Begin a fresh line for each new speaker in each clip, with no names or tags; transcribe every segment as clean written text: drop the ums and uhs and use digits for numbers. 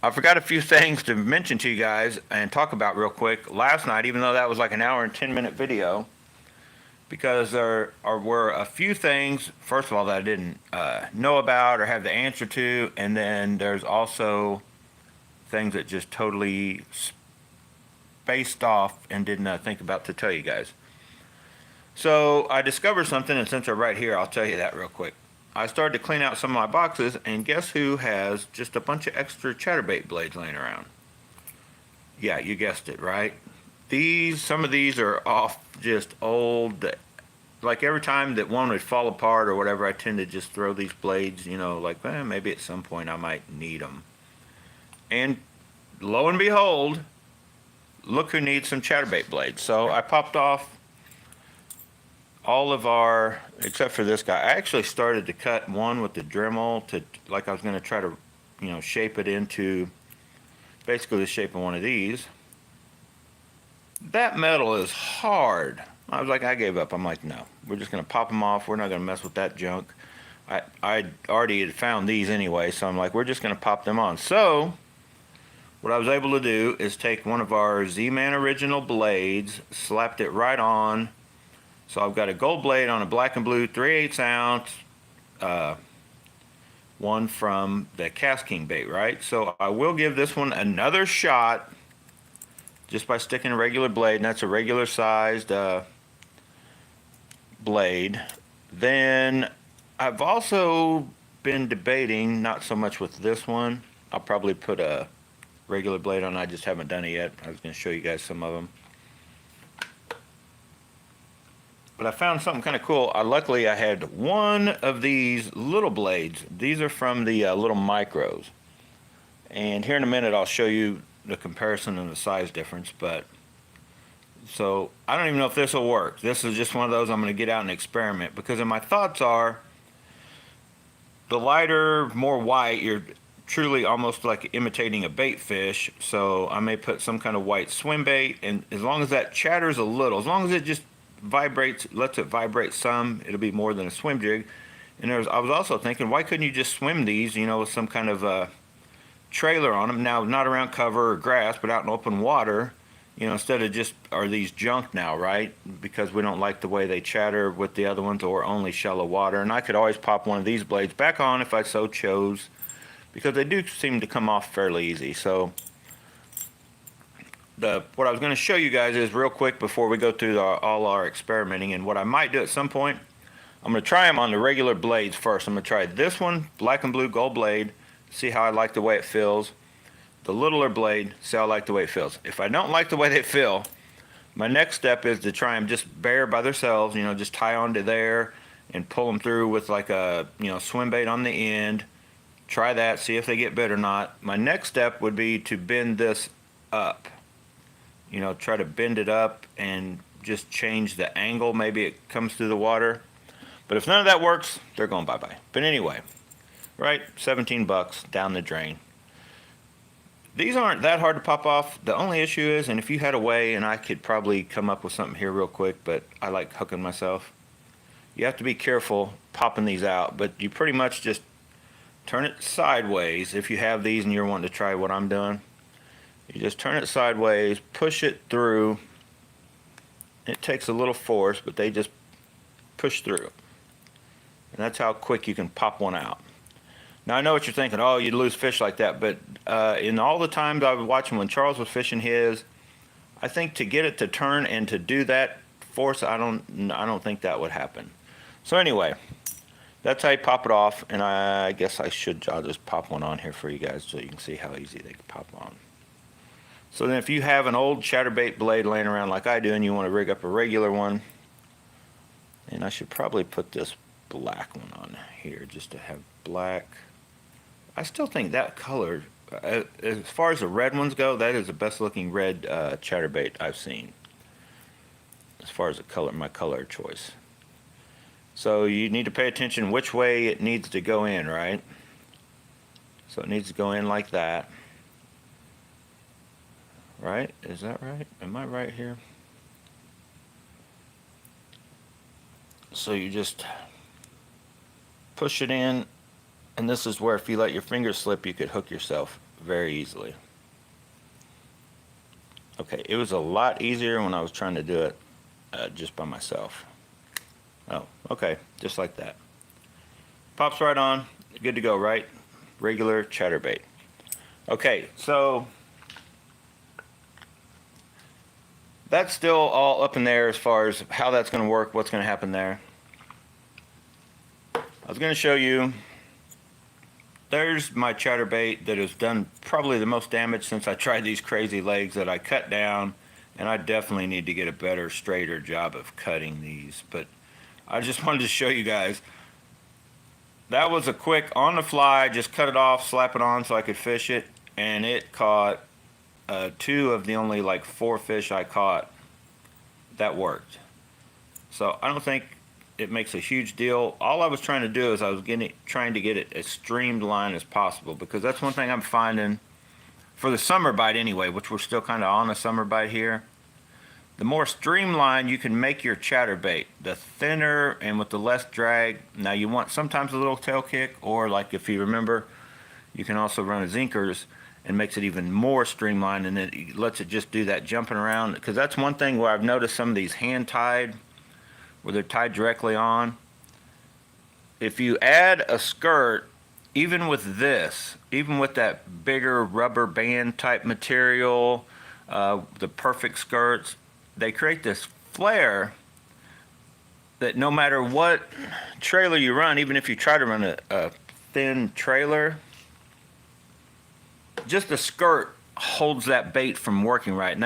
I forgot a few things to mention to you guys and talk about real quick. Last night, even though that was like an hour and 10-minute video, because were a few things, first of all, that I didn't know about or have the answer to, and then there's also things that just totally spaced off and didn't think about to tell you guys. So I discovered something, and since I'm right here, I'll tell you that real quick. I started to clean out some of my boxes, and guess who has just a bunch of extra chatterbait blades laying around? Yeah, you guessed it, right? Some of these are off just old. Like every time that one would fall apart or whatever, I tend to just throw these blades, like, maybe at some point I might need them. And lo and behold, look who needs some chatterbait blades. So I popped off all of our, except for this guy. I actually started to cut one with the Dremel like I was going to try to, shape it into basically the shape of one of these. That metal is hard. I was like, I gave up. I'm like, no, we're just going to pop them off. We're not going to mess with that junk. I already had found these anyway, so I'm like, we're just going to pop them on. So what I was able to do is take one of our Z-Man original blades, slapped it right on. So I've got a gold blade on a black and blue 3/8 ounce, one from the KastKing bait, right? So I will give this one another shot just by sticking a regular blade, and that's a regular sized blade. Then I've also been debating, not so much with this one, I'll probably put a regular blade on. I just haven't done it yet. I was going to show you guys some of them. But I found something kind of cool. Luckily, I had one of these little blades. These are from the little micros. And here in a minute, I'll show you the comparison and the size difference. But so I don't even know if this will work. This is just one of those I'm going to get out and experiment. Because my thoughts are, the lighter, more white, you're truly almost like imitating a bait fish. So I may put some kind of white swim bait. And as long as that chatters a little, as long as it just vibrates, lets it vibrate some, it'll be more than a swim jig. And I was also thinking, why couldn't you just swim these, with some kind of trailer on them? Now, not around cover or grass, but out in open water, instead of just, are these junk now, right? Because we don't like the way they chatter with the other ones, or only shallow water. And I could always pop one of these blades back on if I so chose, because they do seem to come off fairly easy. So what I was going to show you guys is real quick before we go through all our experimenting, and what I might do at some point, I'm going to try them on the regular blades first. I'm going to try this one, black and blue gold blade, see how I like the way it feels. The littler blade, see how I like the way it feels. If I don't like the way they feel, my next step is to try them just bare by themselves, just tie onto there and pull them through with like a swim bait on the end. Try that, see if they get bit or not. My next step would be to bend this up. Try to bend it up and just change the angle. Maybe it comes through the water. But if none of that works, they're going bye-bye. But anyway, right, 17 bucks down the drain. These aren't that hard to pop off. The only issue is, and if you had a way, and I could probably come up with something here real quick, but I like hooking myself. You have to be careful popping these out, but you pretty much just turn it sideways if you have these and you're wanting to try what I'm doing. You just turn it sideways, push it through. It takes a little force, but they just push through. And that's how quick you can pop one out. Now I know what you're thinking, oh, you'd lose fish like that, but in all the times I was watching when Charles was fishing his, I think to get it to turn and to do that force, I don't think that would happen. So anyway, that's how you pop it off, and I guess I'll just pop one on here for you guys so you can see how easy they can pop on. So then if you have an old chatterbait blade laying around like I do and you want to rig up a regular one, and I should probably put this black one on here just to have black. I still think that color, as far as the red ones go, that is the best looking red chatterbait I've seen. As far as the color, my color choice. So you need to pay attention which way it needs to go in, right? So it needs to go in like that. Right? Is that right? Am I right here? So you just push it in, and this is where if you let your fingers slip, you could hook yourself very easily. Okay, it was a lot easier when I was trying to do it just by myself. Oh, okay, just like that. Pops right on, good to go, right? Regular chatterbait. Okay, so that's still all up in there as far as how that's going to work, what's going to happen there. I was going to show you, there's my chatterbait that has done probably the most damage since I tried these crazy legs that I cut down, and I definitely need to get a better, straighter job of cutting these. But I just wanted to show you guys. That was a quick on the fly, just cut it off, slap it on so I could fish it, and it caught 2 of the only like 4 fish I caught. That worked. So I don't think it makes a huge deal. All I was trying to do is I was trying to get it as streamlined as possible, because that's one thing I'm finding for the summer bite anyway, which we're still kind of on the summer bite here. The more streamlined you can make your chatterbait, the thinner and with the less drag. Now you want sometimes a little tail kick, or like if you remember, you can also run a Zinkers and makes it even more streamlined, and it lets it just do that jumping around. Because that's one thing where I've noticed some of these hand tied, where they're tied directly on. If you add a skirt, even with this, even with that bigger rubber band type material, the perfect skirts, they create this flare that no matter what trailer you run, even if you try to run a thin trailer, just the skirt holds that bait from working right. And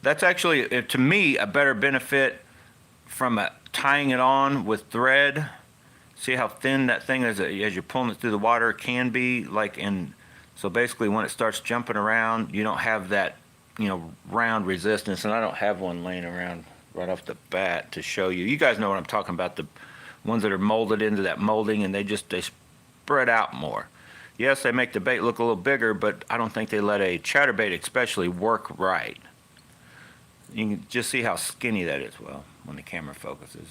that's actually, to me, a better benefit from tying it on with thread. See how thin that thing is as you're pulling it through the water can be, like, and so basically when it starts jumping around, you don't have that, you know, round resistance. And I don't have one laying around right off the bat to show you. You guys know what I'm talking about, the ones that are molded into that molding, and they spread out more. Yes, they make the bait look a little bigger, but I don't think they let a chatterbait especially work right. You can just see how skinny that is, well, when the camera focuses.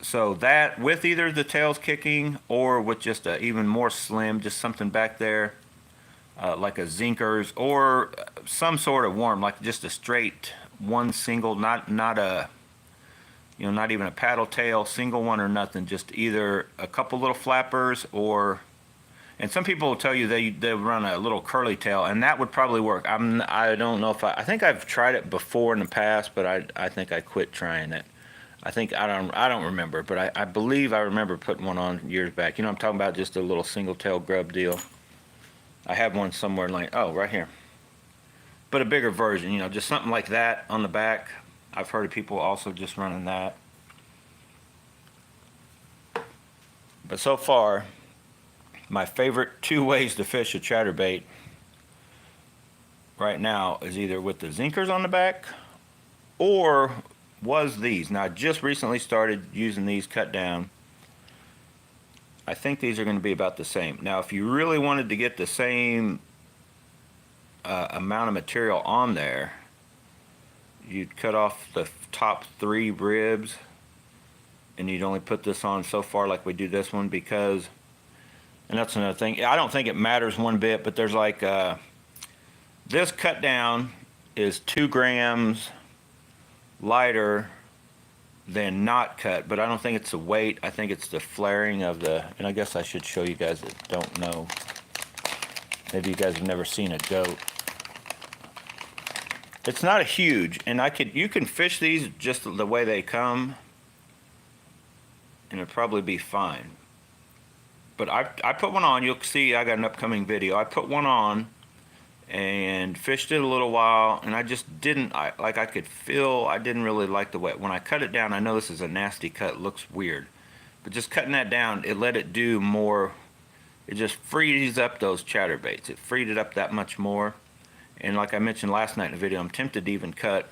So that, with either the tails kicking or with just a even more slim, just something back there, like a Zinkers or some sort of worm, like just a straight one single, not a, you know, not even a paddle tail, single one or nothing, just either a couple little flappers or, and some people will tell you they run a little curly tail, and that would probably work. I don't know if I think I've tried it before in the past, but I think I quit trying it. I don't remember, but I believe I remember putting one on years back. You know, I'm talking about just a little single tail grub deal. I have one somewhere like, oh, right here. But a bigger version, you know, just something like that on the back. I've heard of people also just running that. But so far, my favorite 2 ways to fish a chatterbait right now is either with the Zinkers on the back or was these. Now I just recently started using these cut down. I think these are going to be about the same. Now if you really wanted to get the same amount of material on there, you'd cut off the top 3 ribs, and you'd only put this on so far like we do this one, because, and that's another thing, I don't think it matters one bit, but there's like this cut down is 2 grams lighter than not cut, but I don't think it's the weight. I think it's the flaring of the, and I guess I should show you guys that don't know. Maybe you guys have never seen a goat. It's not a huge, and you can fish these just the way they come, and it'll probably be fine. But I put one on. You'll see I got an upcoming video. I put one on and fished it a little while, and I just didn't, I could feel, I didn't really like the weight. When I cut it down, I know this is a nasty cut, looks weird, but just cutting that down, it let it do more. It just frees up those chatterbaits. It freed it up that much more. And like I mentioned last night in the video, I'm tempted to even cut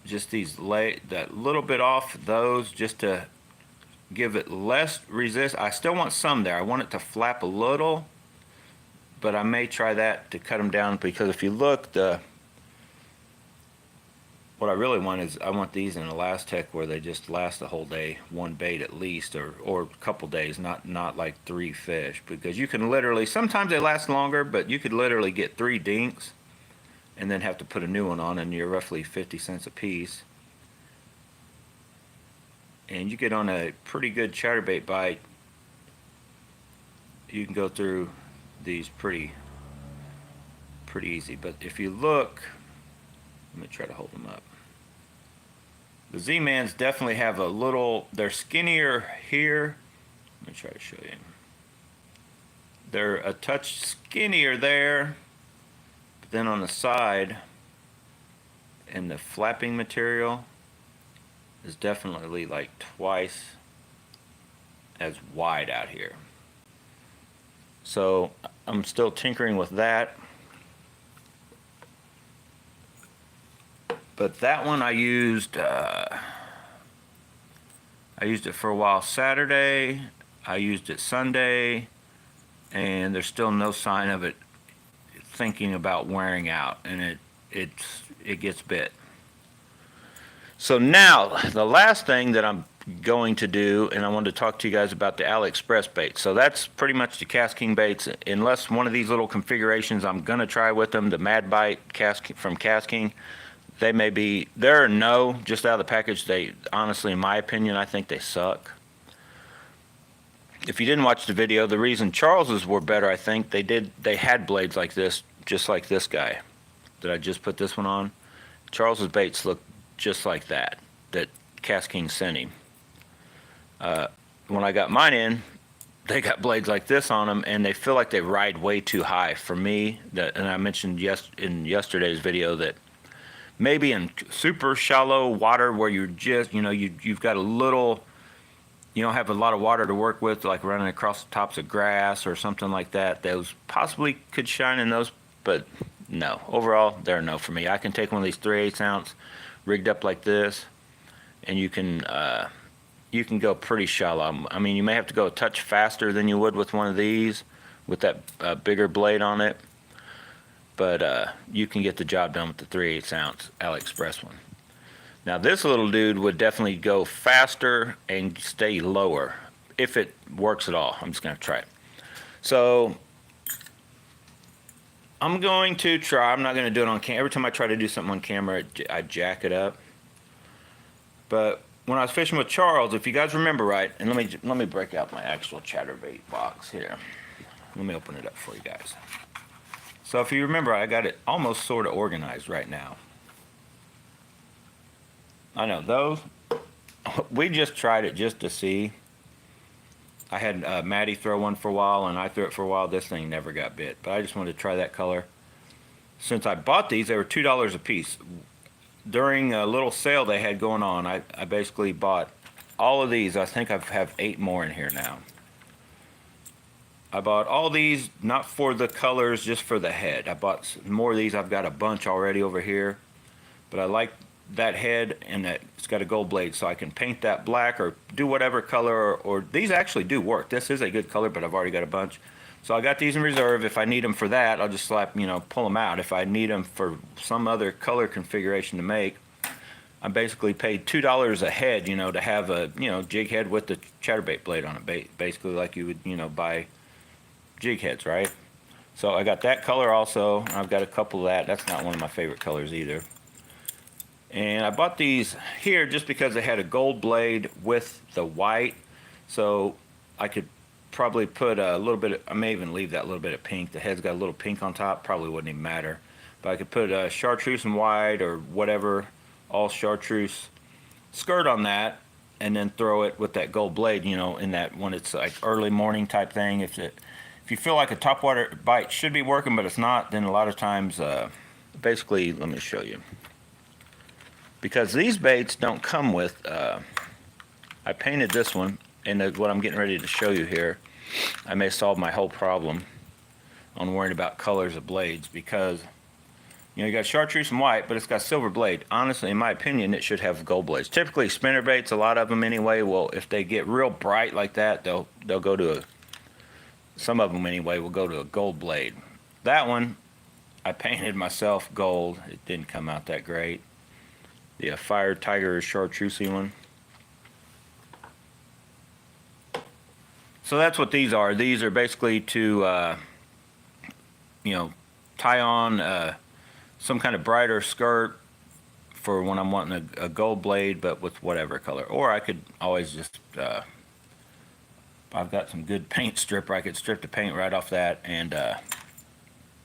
just that little bit off those, just to give it less resist. I still want some there. I want it to flap a little, but I may try that to cut them down, because if you look, what I really want is I want these in Elastec where they just last the whole day, one bait at least, or a couple days, not like 3 fish, because you can literally, sometimes they last longer, but you could literally get 3 dinks and then have to put a new one on, and you're roughly 50 cents a piece. And you get on a pretty good chatterbait bite, you can go through these pretty easy. But if you look, let me try to hold them up. The Z-Mans definitely have a little, they're skinnier here. Let me try to show you. They're a touch skinnier there, but then on the side, and the flapping material is definitely like twice as wide out here. So I'm still tinkering with that. But that one I used it for a while Saturday, I used it Sunday, and there's still no sign of it thinking about wearing out, and it gets bit. So now the last thing that I'm going to do, and I wanted to talk to you guys about the AliExpress baits. So that's pretty much the KastKing baits, unless one of these little configurations I'm gonna try with them, the Mad Bite from KastKing. They may be, they're a no, just out of the package. They, honestly, in my opinion, I think they suck. If you didn't watch the video, the reason Charles's were better, I think, they had blades like this, just like this guy. Did I just put this one on? Charles's baits look just like that KastKing sent him. When I got mine in, they got blades like this on them, and they feel like they ride way too high for me. And I mentioned in yesterday's video that maybe in super shallow water where you're just, you've got a little, you don't have a lot of water to work with, like running across the tops of grass or something like that, those possibly could shine in those, but no. Overall, they're a no for me. I can take one of these 3/8 ounce rigged up like this, and you can go pretty shallow. I mean, you may have to go a touch faster than you would with one of these, with that bigger blade on it. But you can get the job done with the 3/8 ounce AliExpress one. Now this little dude would definitely go faster and stay lower, if it works at all. I'm just gonna try it. So I'm going to try, I'm not gonna do it on camera. Every time I try to do something on camera, I jack it up. But when I was fishing with Charles, if you guys remember right, and let me break out my actual chatterbait box here. Let me open it up for you guys. So if you remember, I got it almost sort of organized right now. I know those, we just tried it just to see. I had Maddie throw one for a while, and I threw it for a while. This thing never got bit, but I just wanted to try that color. Since I bought these, they were $2 a piece. During a little sale they had going on, I basically bought all of these. I think I have 8 more in here now. I bought all these, not for the colors, just for the head. I bought more of these. I've got a bunch already over here. But I like that head, and that it's got a gold blade, so I can paint that black or do whatever color, or these actually do work. This is a good color, but I've already got a bunch. So I got these in reserve. If I need them for that, I'll just pull them out. If I need them for some other color configuration to make, I basically paid $2 a head, to have a, jig head with the chatterbait blade on it, basically like you would, buy jig heads, right? So I got that color also. I've got a couple of that. That's not one of my favorite colors either. And I bought these here just because they had a gold blade with the white. So I could probably put a little bit, I may even leave that little bit of pink. The head's got a little pink on top, probably wouldn't even matter. But I could put a chartreuse and white or whatever, all chartreuse skirt on that, and then throw it with that gold blade, in that when it's like early morning type thing. If you feel like a topwater bite should be working, but it's not, then a lot of times, basically, let me show you. Because these baits don't come with, I painted this one, and what I'm getting ready to show you here, I may solve my whole problem on worrying about colors of blades, because, you got chartreuse and white, but it's got silver blade. Honestly, in my opinion, it should have gold blades. Typically, spinner baits, a lot of them anyway, well, if they get real bright like that, they'll go to some of them anyway will go to a gold blade. That one, I painted myself gold. It didn't come out that great. The Fire Tiger Chartreuse one. So that's what these are. These are basically to, you know, tie on some kind of brighter skirt for when I'm wanting a gold blade, but with whatever color. Or I could always just, if I've got some good paint stripper, I could strip the paint right off that and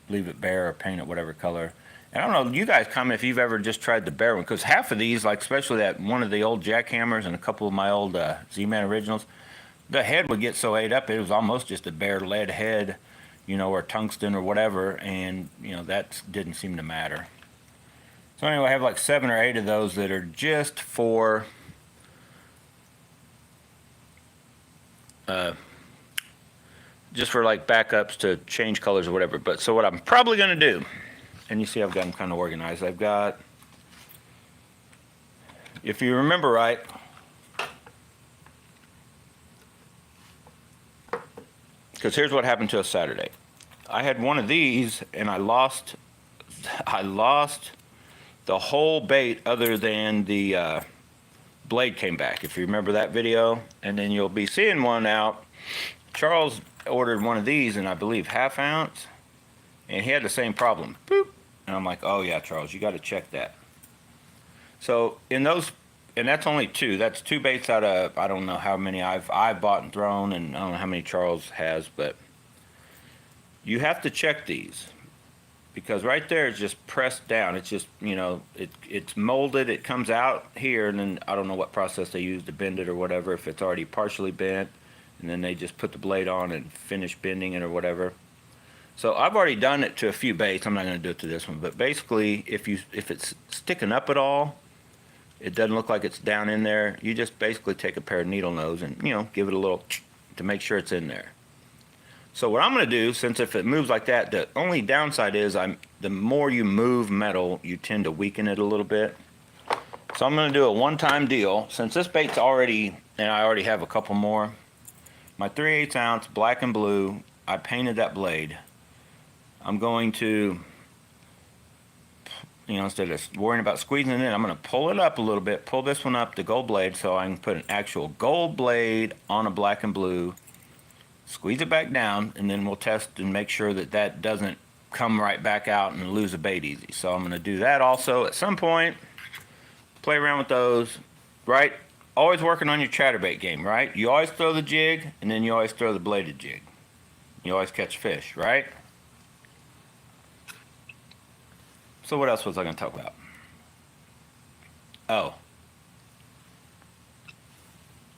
leave it bare or paint it whatever color. And I don't know, you guys comment if you've ever just tried the bare one, because half of these, like especially that one of the old jackhammers and a couple of my old Z-Man originals, the head would get so ate up it was almost just a bare lead head, you know, or tungsten or whatever, and you know that didn't seem to matter. So anyway, I have like 7 or 8 of those that are just for like backups to change colors or whatever. But so what I'm probably going to do, and you see I've got them kind of organized. I've got, if you remember right, because here's what happened to us Saturday. I had one of these and I lost the whole bait other than the blade came back, if you remember that video. And then you'll be seeing one out. Charles ordered one of these in, I believe, 1/2 ounce, and he had the same problem. Boop. And I'm like, oh yeah, Charles, you got to check that. So in those, and that's only 2. That's 2 baits out of, I don't know how many I've bought and thrown, and I don't know how many Charles has, but you have to check these, because right there is just pressed down. It's just, you know, it's molded. It comes out here, and then I don't know what process they use to bend it or whatever, if it's already partially bent, and then they just put the blade on and finish bending it or whatever. So I've already done it to a few baits. I'm not going to do it to this one, but basically if it's sticking up at all, it doesn't look like it's down in there, you just basically take a pair of needle nose and, you know, give it a little to make sure it's in there. So what I'm going to do, since if it moves like that, the only downside is the more you move metal, you tend to weaken it a little bit. So I'm going to do a one-time deal. Since this bait's already, and I already have a couple more, my 3/8 ounce black and blue, I painted that blade. I'm going to, you know, instead of worrying about squeezing it in, I'm going to pull it up a little bit, pull this one up, the gold blade, so I can put an actual gold blade on a black and blue, squeeze it back down, and then we'll test and make sure that that doesn't come right back out and lose a bait easy. So I'm going to do that also at some point, play around with those, right? Always working on your chatterbait game, right? You always throw the jig, and then you always throw the bladed jig. You always catch fish, right? So what else was I going to talk about? Oh.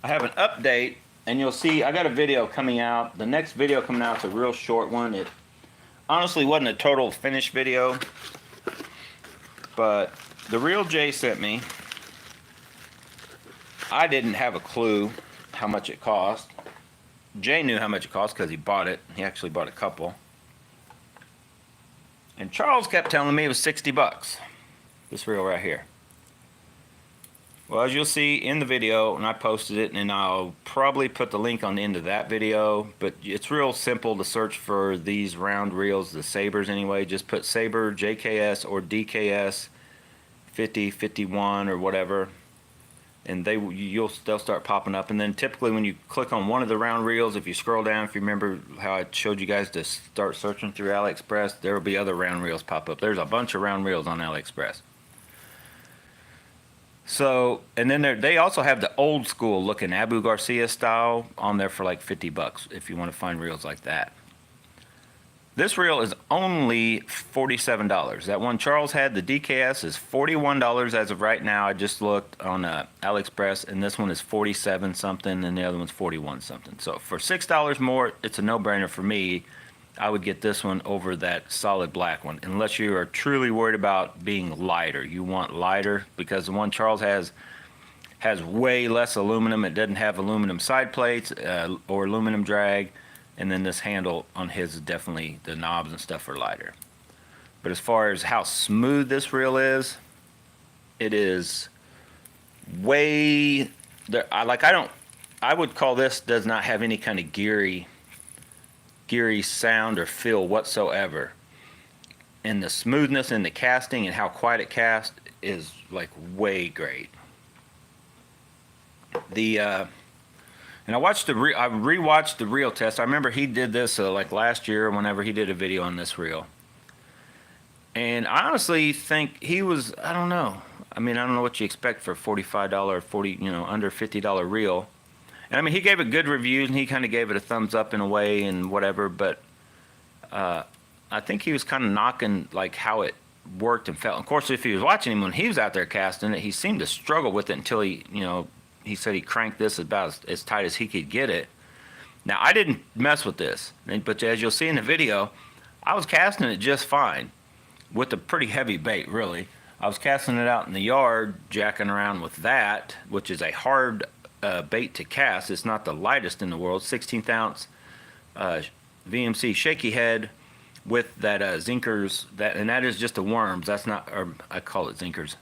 I have an update, and you'll see I got a video coming out. The next video coming out is a real short one. It honestly wasn't a total finished video, but the real Jay sent me. I didn't have a clue how much it cost. Jay knew how much it cost because he bought it. He actually bought a couple. And Charles kept telling me it was 60 bucks. This reel right here. Well, as you'll see in the video, and I posted it, and I'll probably put the link on the end of that video, but it's real simple to search for these round reels, the Sabres anyway. Just put Sabre, JKS, or DKS 50, 51, or whatever, and they'll start popping up. And then typically when you click on one of the round reels, if you scroll down, if you remember how I showed you guys to start searching through AliExpress, there will be other round reels pop up. There's a bunch of round reels on AliExpress. So, and then they also have the old school looking Abu Garcia style on there for like 50 bucks if you want to find reels like that. This reel is only $47. That one Charles had, the DKS, is $41 as of right now. I just looked on AliExpress, and this one is 47 something, and the other one's 41 something. So for $6 more, it's a no-brainer for me. I would get this one over that solid black one, unless you are truly worried about being lighter. You want lighter, because the one Charles has way less aluminum. It doesn't have aluminum side plates or aluminum drag. And then this handle on his is definitely, the knobs and stuff are lighter. But as far as how smooth this reel is, it is way, I would call this, does not have any kind of geary sound or feel whatsoever. And the smoothness in the casting and how quiet it casts, is like way great. The and I rewatched the reel test. I remember he did this like last year whenever he did a video on this reel. And I honestly think he was, I don't know. I mean, I don't know what you expect for a $45, under $50 reel. And I mean, he gave it good reviews and he kind of gave it a thumbs up in a way and whatever, but I think he was kind of knocking like how it worked and felt. Of course, if he was watching him when he was out there casting it, he seemed to struggle with it until he said he cranked this about as tight as he could get it. Now, I didn't mess with this, but as you'll see in the video, I was casting it just fine with a pretty heavy bait, really. I was casting it out in the yard, jacking around with that, which is a hard bait to cast. It's not the lightest in the world, 16th ounce VMC shaky head with that Zinkers, and that is just a worms. That's not, or I call it Zinkers.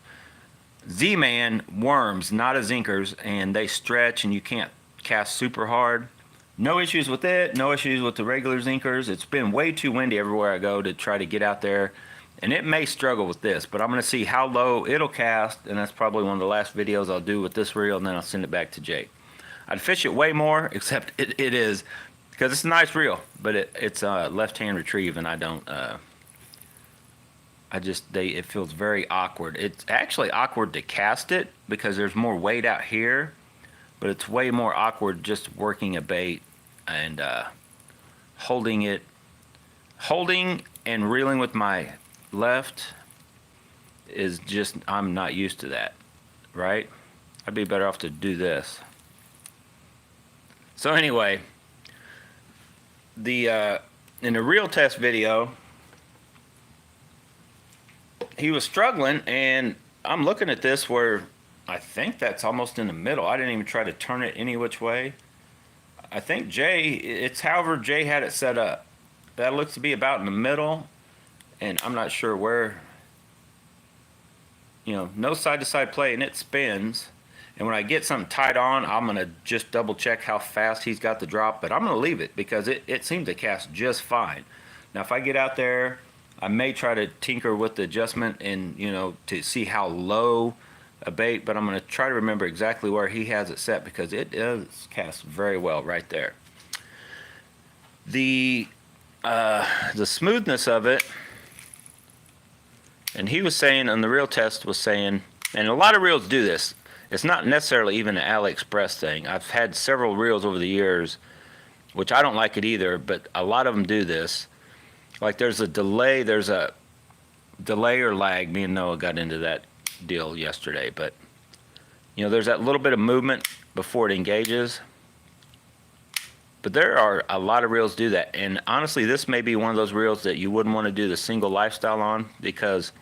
Z-Man worms, not a Zinkers, and they stretch and you can't cast super hard. No issues with it, no issues with the regular Zinkers. It's been way too windy everywhere I go to try to get out there, and it may struggle with this, but I'm going to see how low it'll cast, and that's probably one of the last videos I'll do with this reel, and then I'll send it back to Jake. I'd fish it way more, except it is, because it's a nice reel, but it's left-hand retrieve, and I don't, it feels very awkward. It's actually awkward to cast it, because there's more weight out here, but it's way more awkward just working a bait and holding and reeling with my left is just, I'm not used to that, right? I'd be better off to do this. So anyway, in the reel test video, he was struggling, and I'm looking at this where I think that's almost in the middle. I didn't even try to turn it any which way. I think it's however Jay had it set up. That looks to be about in the middle, and I'm not sure where, no side-to-side play, and it spins. And when I get something tied on, I'm going to just double check how fast he's got the drop, but I'm going to leave it because it seemed to cast just fine. Now, if I get out there, I may try to tinker with the adjustment and, to see how low a bait, but I'm going to try to remember exactly where he has it set because it does cast very well right there. The smoothness of it, and he was saying on the reel test was saying, and a lot of reels do this, it's not necessarily even an AliExpress thing. I've had several reels over the years, which I don't like it either, but a lot of them do this. Like there's a delay or lag. Me and Noah got into that deal yesterday, but there's that little bit of movement before it engages. But there are a lot of reels do that, and honestly, this may be one of those reels that you wouldn't want to do the single lifestyle on, because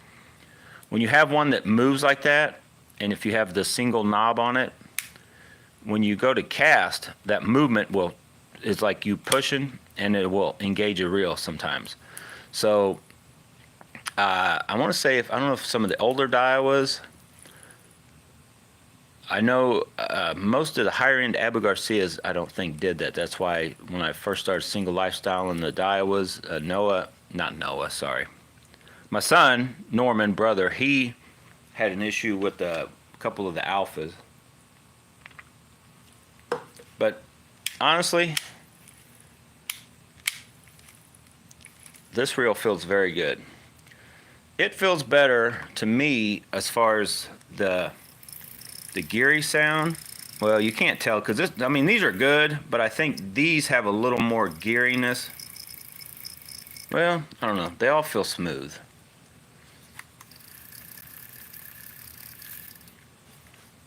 when you have one that moves like that, and if you have the single knob on it, when you go to cast, that movement is like you pushing, and it will engage a reel sometimes. So I want to say, I don't know if some of the older Daiwas, I know most of the higher end Abu Garcias I don't think did that. That's why when I first started single lifestyle in the Daiwas, my son, Norman, brother, he had an issue with a couple of the alphas. But honestly, this reel feels very good. It feels better to me as far as the geary sound. Well, you can't tell because these are good, but I think these have a little more geariness. Well, I don't know. They all feel smooth.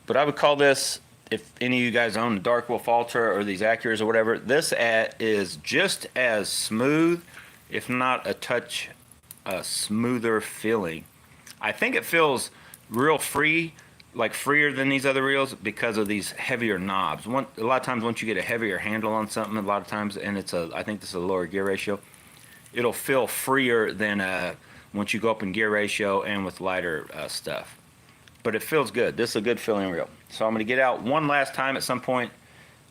But I would call this, if any of you guys own the Dark Wolf Ultra or these Acuras or whatever, this is just as smooth, if not a touch smoother feeling. I think it feels real free, like freer than these other reels because of these heavier knobs. A lot of times once you get a heavier handle on something, a lot of times, and I think this is a lower gear ratio, it'll feel freer than once you go up in gear ratio and with lighter stuff. But it feels good. This is a good feeling reel. So I'm going to get out one last time at some point.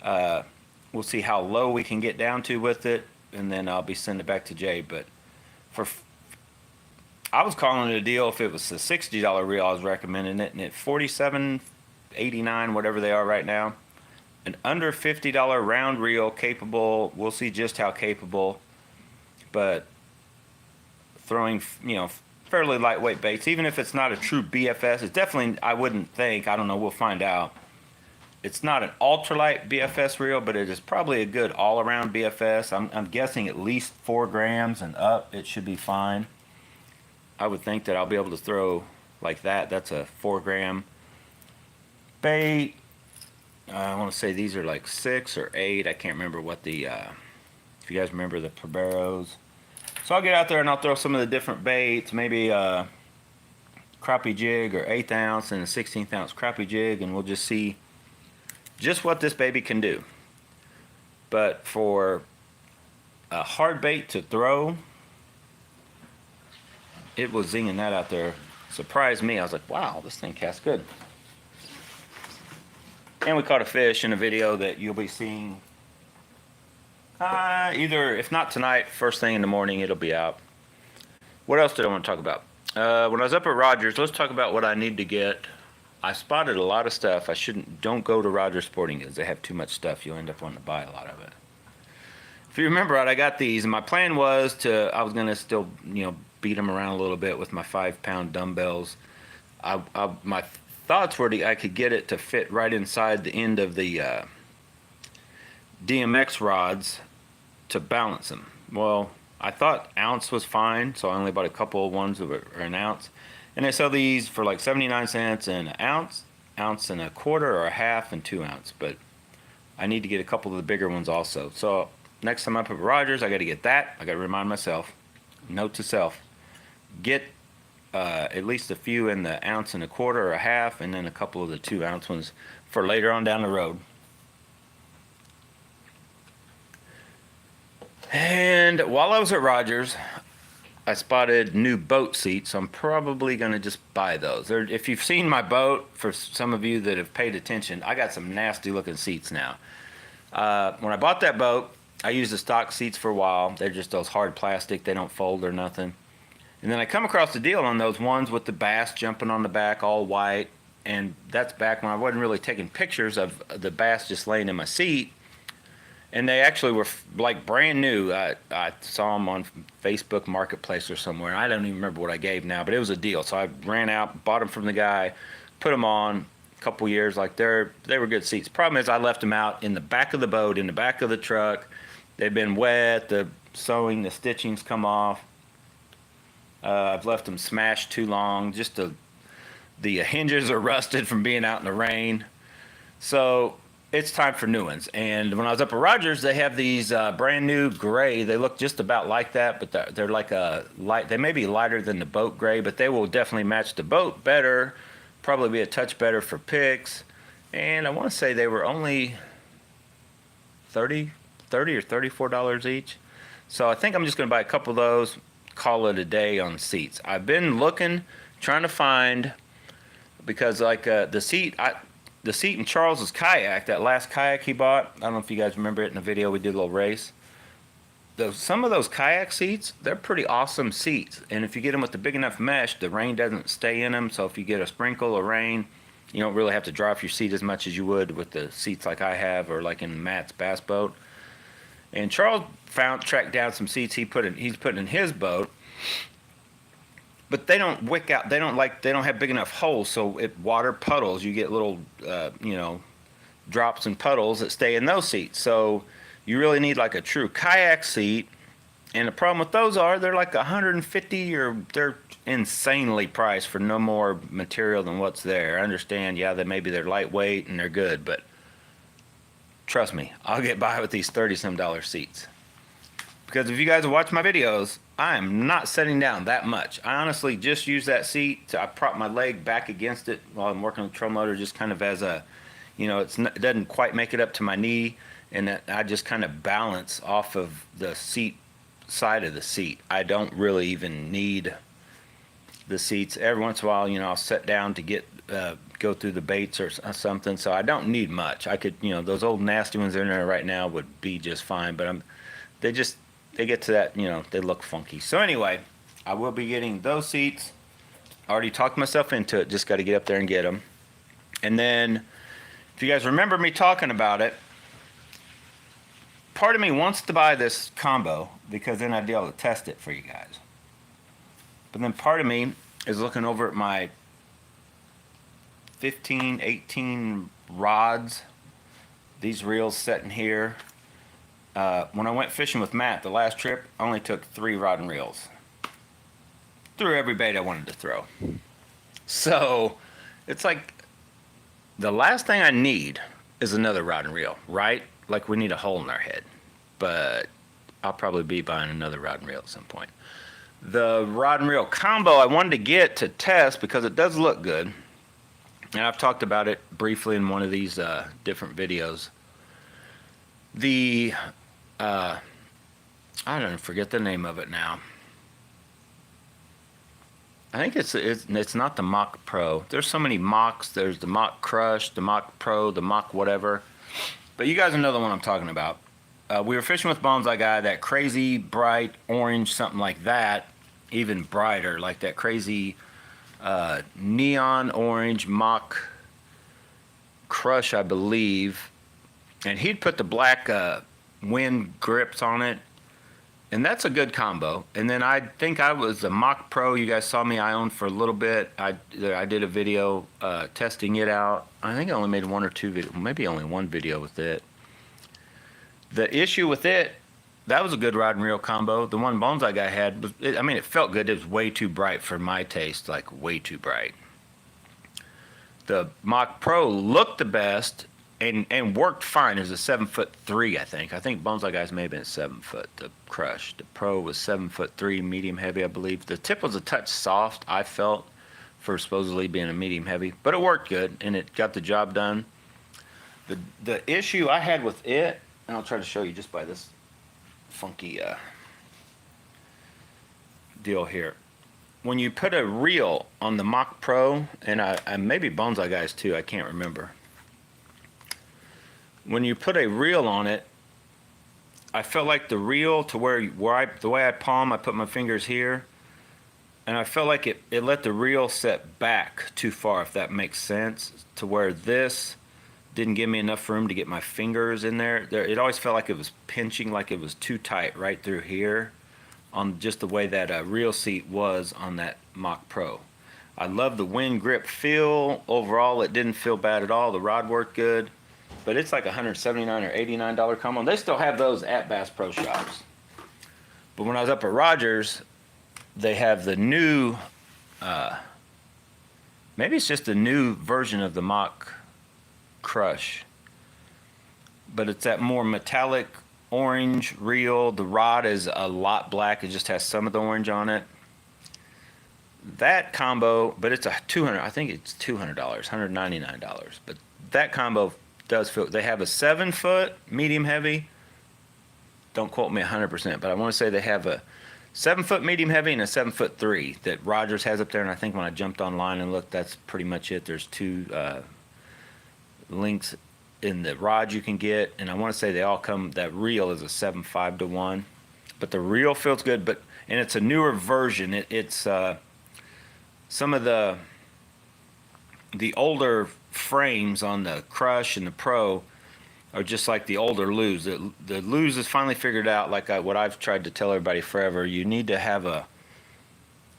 We'll see how low we can get down to with it, and then I'll be sending it back to Jay. But I was calling it a deal if it was a $60 reel. I was recommending it, and at $47.89, whatever they are right now, an under $50 round reel, capable. We'll see just how capable, but throwing, fairly lightweight baits, even if it's not a true BFS. It's definitely, I wouldn't think, I don't know, we'll find out. It's not an ultralight BFS reel, but it is probably a good all-around BFS. I'm guessing at least 4 grams and up, it should be fine. I would think that I'll be able to throw like that. That's a 4-gram bait. I want to say these are like 6 or 8. I can't remember what the, if you guys remember the Proberos. So I'll get out there and I'll throw some of the different baits, maybe a crappie jig or 1/8 ounce and a 1/16 ounce crappie jig, and we'll just see just what this baby can do. But for a hard bait to throw, it was zinging that out there. Surprised me. I was like, wow, this thing casts good. And we caught a fish in a video that you'll be seeing either, if not tonight, first thing in the morning, it'll be out. What else did I want to talk about? When I was up at Rogers, let's talk about what I need to get. I spotted a lot of stuff. Don't go to Rogers Sporting Goods. They have too much stuff. You'll end up wanting to buy a lot of it. If you remember right, I got these, and my plan was I was going to still, beat them around a little bit with my 5-pound dumbbells. My thoughts were I could get it to fit right inside the end of the DMX rods to balance them. Well, I thought ounce was fine, so I only bought a couple of ones that are an ounce. And they sell these for like 79 cents an ounce, ounce and a quarter, or a half and 2 ounce. But I need to get a couple of the bigger ones also. So next time I'm up at Rogers, I got to get that. I got to remind myself, note to self, get at least a few in the ounce and a quarter or a half, and then a couple of the 2 ounce ones for later on down the road. And while I was at Rogers, I spotted new boat seats, so I'm probably going to just buy those. If you've seen my boat, for some of you that have paid attention, I got some nasty looking seats now. When I bought that boat, I used the stock seats for a while. They're just those hard plastic. They don't fold or nothing. And then I come across the deal on those ones with the bass jumping on the back, all white. And that's back when I wasn't really taking pictures of the bass just laying in my seat. And they actually were like brand new. I saw them on Facebook Marketplace or somewhere. I don't even remember what I gave now, but it was a deal. So I ran out, bought them from the guy, put them on a couple years. Like they were good seats. Problem is I left them out in the back of the boat, in the back of the truck. They've been wet. The sewing, the stitching's come off. I've left them smashed too long. Just the hinges are rusted from being out in the rain. So it's time for new ones. And when I was up at Rogers, they have these brand new gray. They look just about like that, but they're like a light. They may be lighter than the boat gray, but they will definitely match the boat better. Probably be a touch better for picks. And I want to say they were only $30 or $34 each. So I think I'm just going to buy a couple of those, call it a day on seats. I've been looking, trying to find, because like the seat in Charles's kayak, that last kayak he bought, I don't know if you guys remember it in the video, we did a little race. Some of those kayak seats, they're pretty awesome seats. And if you get them with the big enough mesh, the rain doesn't stay in them. So if you get a sprinkle of rain, you don't really have to dry off your seat as much as you would with the seats like I have, or like in Matt's bass boat. And Charles tracked down some seats he's putting in his boat. But they don't wick out. They don't have big enough holes, so water puddles. You get little, drops and puddles that stay in those seats. So you really need like a true kayak seat. And the problem with those they're like $150, or they're insanely priced for no more material than what's there. I understand, yeah, they're lightweight and they're good, but trust me, I'll get by with these $30-some seats. Because if you guys have watched my videos, I am not sitting down that much. I honestly just use that seat. I prop my leg back against it while I'm working on the troll motor, just kind of as a, it doesn't quite make it up to my knee, and that I just kind of balance off of the seat side of the seat. I don't really even need the seats. Every once in a while, I'll sit down to go through the baits or something, so I don't need much. I could, those old nasty ones in there right now would be just fine, but they get to that, they look funky. So anyway, I will be getting those seats. I already talked myself into it. Just got to get up there and get them. And then, if you guys remember me talking about it, part of me wants to buy this combo because then I'd be able to test it for you guys. But then part of me is looking over at my 15, 18 rods. These reels sitting here. When I went fishing with Matt the last trip, I only took 3 rod and reels. Threw every bait I wanted to throw. So it's like the last thing I need is another rod and reel, right? Like we need a hole in our head. But I'll probably be buying another rod and reel at some point. The rod and reel combo I wanted to get to test because it does look good. And I've talked about it briefly in one of these different videos. The, I don't forget the name of it now. I think it's not the Mach Pro. There's so many Machs. There's the Mach Crush, the Mach Pro, the Mach whatever. But you guys know the one I'm talking about. We were fishing with Bones. I got that crazy bright orange, something like that. Even brighter, like that crazy neon orange Mach Crush, I believe. And he'd put the black wind grips on it. And that's a good combo. And then I think I was the Mach Pro. You guys saw me. I owned for a little bit. I did a video testing it out. I think I only made 1 or 2 videos, maybe only 1 video with it. The issue with it, that was a good rod and reel combo. The one Bones I got had was, I mean, it felt good. It was way too bright for my taste, like way too bright. The Mach Pro looked the best and worked fine. It was a 7'3", I think. I think Bones I guys may have been 7 foot. The Crush, the Pro was 7'3", medium heavy, I believe. The tip was a touch soft, I felt, for supposedly being a medium heavy, but it worked good and it got the job done. The issue I had with it, and I'll try to show you just by this funky deal here. When you put a reel on the Mach Pro, and I maybe Bones I guys too, I can't remember. When you put a reel on it, I felt like the reel to the way I palm, I put my fingers here, and I felt like it let the reel set back too far, if that makes sense, to where this didn't give me enough room to get my fingers in there. It always felt like it was pinching, like it was too tight right through here on just the way that reel seat was on that Mach Pro. I love the wind grip feel. Overall, it didn't feel bad at all. The rod worked good. But it's like $179 or $89 combo. They still have those at Bass Pro Shops. But when I was up at Rogers, they have the new, maybe it's just a new version of the Mach Crush. But it's that more metallic orange reel. The rod is a lot black. It just has some of the orange on it. That combo, but it's a I think it's $200, $199. But that combo does feel, they have a 7 foot medium heavy. Don't quote me 100%, but I want to say they have a 7 foot medium heavy and a 7'3" that Rogers has up there. And I think when I jumped online and looked, that's pretty much it. There's 2 links in the rod you can get, and I want to say they all come. That reel is a 7.5 to 1, but the reel feels good. And it's a newer version. It's some of the older frames on the Crush and the Pro are just like the older Lew's. The Lew's has finally figured out, like what I've tried to tell everybody forever, you need to have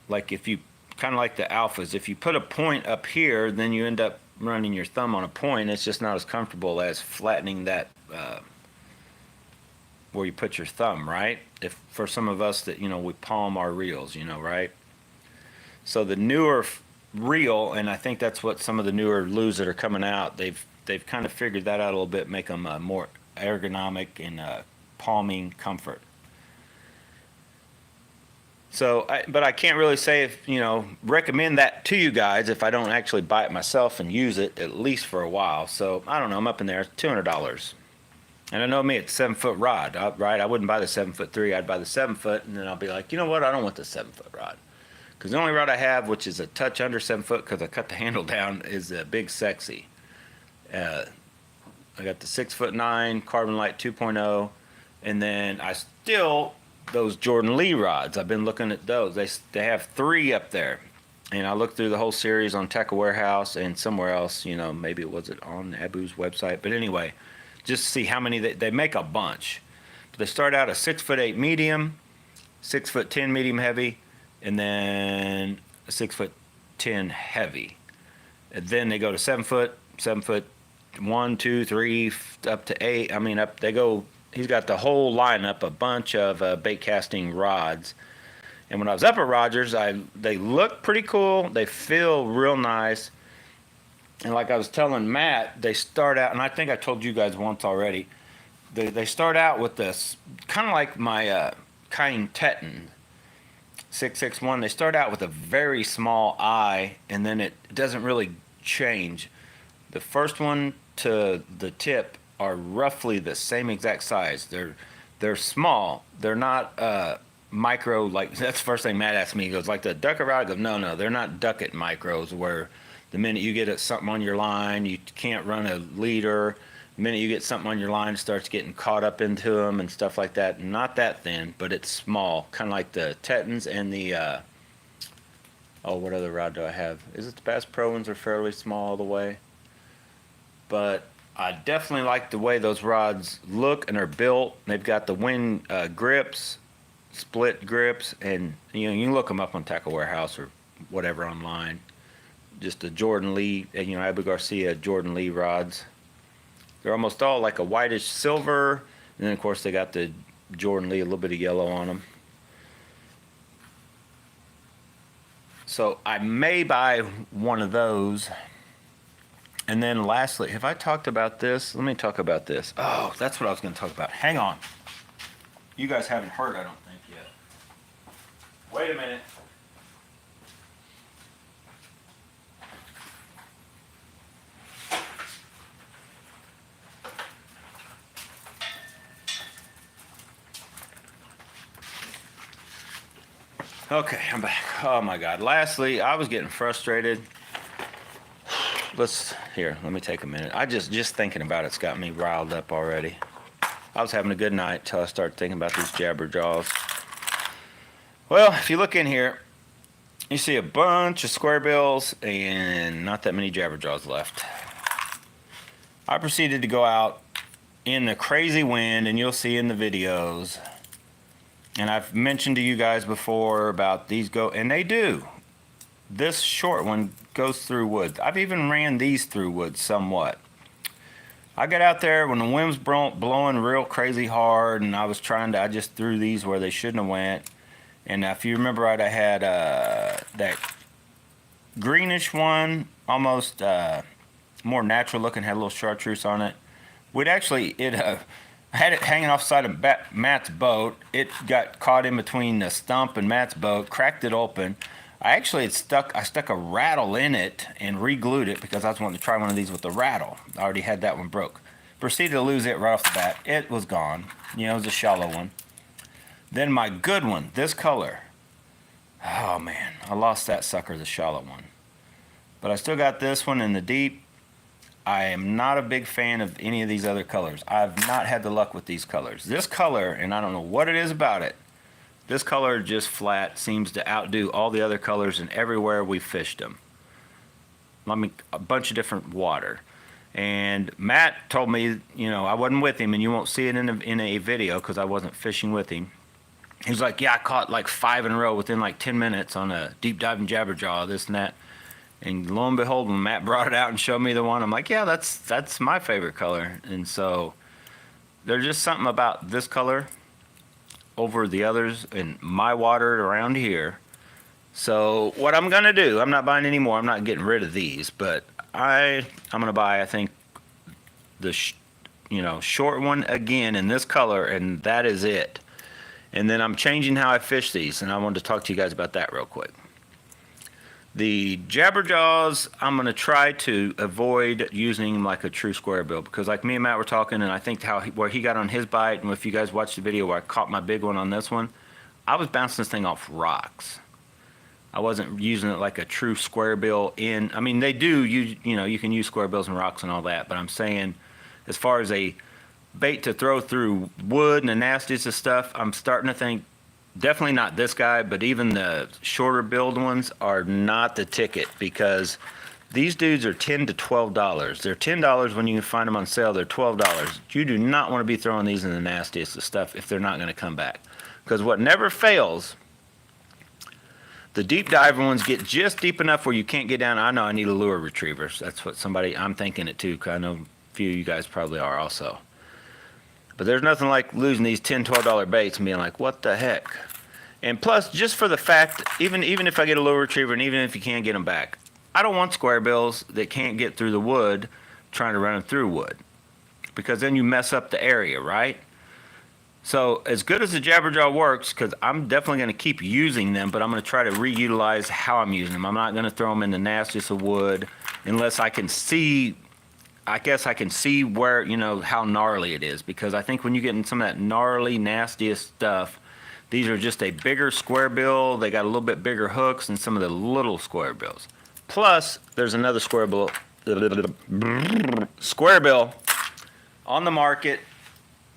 like if you, kind of like the Alphas, if you put a point up here, then you end up running your thumb on a point. It's just not as comfortable as flattening that where you put your thumb, right? If for some of us that, we palm our reels, right? So the newer reel, and I think that's what some of the newer Lew's that are coming out, they've kind of figured that out a little bit, make them more ergonomic and palming comfort. So, but I can't really say if, recommend that to you guys if I don't actually buy it myself and use it at least for a while. So I don't know, I'm up in there, $200. And I know me, it's 7 foot rod, right? I wouldn't buy the 7'3", I'd buy the 7 foot, and then I'll be like, you know what, I don't want the 7 foot rod. Because the only rod I have, which is a touch under 7 foot, because I cut the handle down, is a Big Sexy. I got the 6'9" Carbon Light 2.0, and then I still those Jordan Lee rods. I've been looking at those. They have 3 up there. And I looked through the whole series on Tackle Warehouse and somewhere else, you know, maybe it was on Abu's website. But anyway, just see how many they make a bunch. But they start out a 6'8" medium, 6'10" medium heavy, and then a 6'10" heavy. And then they go to 7 foot, 1, 2, 3, up to 8. I mean, up they go. He's got the whole lineup, a bunch of bait casting rods. And when I was up at Rogers, they look pretty cool. They feel real nice. And like I was telling Matt, they start out, and I think I told you guys once already, they start out with this, kind of like my KastKing Teton 661. They start out with a very small eye, and then it doesn't really change. The first one to the tip are roughly the same exact size. They're small. They're not micro, like that's the first thing Matt asked me. He goes, like the ducket rod? I go, no, they're not ducket micros where the minute you get something on your line, you can't run a leader. The minute you get something on your line, it starts getting caught up into them and stuff like that. Not that thin, but it's small, kind of like the Tetons and the, what other rod do I have? Is it the Bass Pro ones are fairly small all the way? But I definitely like the way those rods look and are built. They've got the wind grips, split grips, and you know, you can look them up on Tackle Warehouse or whatever online. Just the Jordan Lee, you know, Abu Garcia Jordan Lee rods. They're almost all like a whitish silver, and then of course they got the Jordan Lee, a little bit of yellow on them. So I may buy one of those. And then lastly, have I talked about this? Let me talk about this. Oh, that's what I was going to talk about. Hang on. You guys haven't heard, I don't think, yet. Wait a minute. Okay, I'm back. Oh my God. Lastly, I was getting frustrated. Let me take a minute. Just thinking about it's got me riled up already. I was having a good night till I started thinking about these jabberjaws. Well, if you look in here, you see a bunch of square bills and not that many jabberjaws left. I proceeded to go out in the crazy wind, and you'll see in the videos. And I've mentioned to you guys before about these and they do. This short one goes through wood. I've even ran these through wood somewhat. I got out there when the wind was blowing real crazy hard, and I just threw these where they shouldn't have went. And if you remember right, I had that greenish one, almost more natural looking, had a little chartreuse on it. I had it hanging off the side of Matt's boat. It got caught in between the stump and Matt's boat, cracked it open. I stuck a rattle in it and re-glued it because I was wanting to try one of these with the rattle. I already had that one broke. Proceeded to lose it right off the bat. It was gone. You know, it was a shallow one. Then my good one, this color. Oh man, I lost that sucker, the shallow one. But I still got this one in the deep. I am not a big fan of any of these other colors. I've not had the luck with these colors. This color, and I don't know what it is about it, this color just flat seems to outdo all the other colors in everywhere we fished them. I mean, a bunch of different water. And Matt told me, you know, I wasn't with him, and you won't see it in a video because I wasn't fishing with him. He was like, yeah, I caught like 5 in a row within like 10 minutes on a deep diving jabberjaw, this and that. And lo and behold, when Matt brought it out and showed me the one, I'm like, yeah, that's my favorite color. And so there's just something about this color over the others in my water around here. So what I'm gonna do, I'm not buying any more. I'm not getting rid of these, but I'm gonna buy, I think, the short one again in this color, and that is it. And then I'm changing how I fish these, and I wanted to talk to you guys about that real quick. The jabberjaws, I'm going to try to avoid using like a true square bill, because like me and Matt were talking, and I think where he got on his bite, and if you guys watched the video where I caught my big one on this one, I was bouncing this thing off rocks. I wasn't using it like a true square bill I mean, they do, you can use square bills and rocks and all that, but I'm saying as far as a bait to throw through wood and the nastiest of stuff, I'm starting to think Definitely not this guy, but even the shorter build ones are not the ticket, because these dudes are $10 to $12. They're $10 when you can find them on sale. They're $12. You do not want to be throwing these in the nastiest of stuff if they're not going to come back. Because what never fails, the deep diver ones get just deep enough where you can't get down. I know I need a lure retriever. That's what I'm thinking it too, because I know a few of you guys probably are also. But there's nothing like losing these $10, $12 baits and being like, what the heck? And plus, just for the fact, even if I get a lure retriever and even if you can't get them back, I don't want square bills that can't get through the wood trying to run them through wood, because then you mess up the area, right? So as good as the Jabberjaw works, because I'm definitely going to keep using them, but I'm going to try to reutilize how I'm using them. I'm not going to throw them in the nastiest of wood unless I can see, I guess I can see where, you know, how gnarly it is, because I think when you get in some of that gnarly, nastiest stuff, these are just a bigger square bill. They got a little bit bigger hooks than some of the little square bills. Plus, there's another square bill on the market,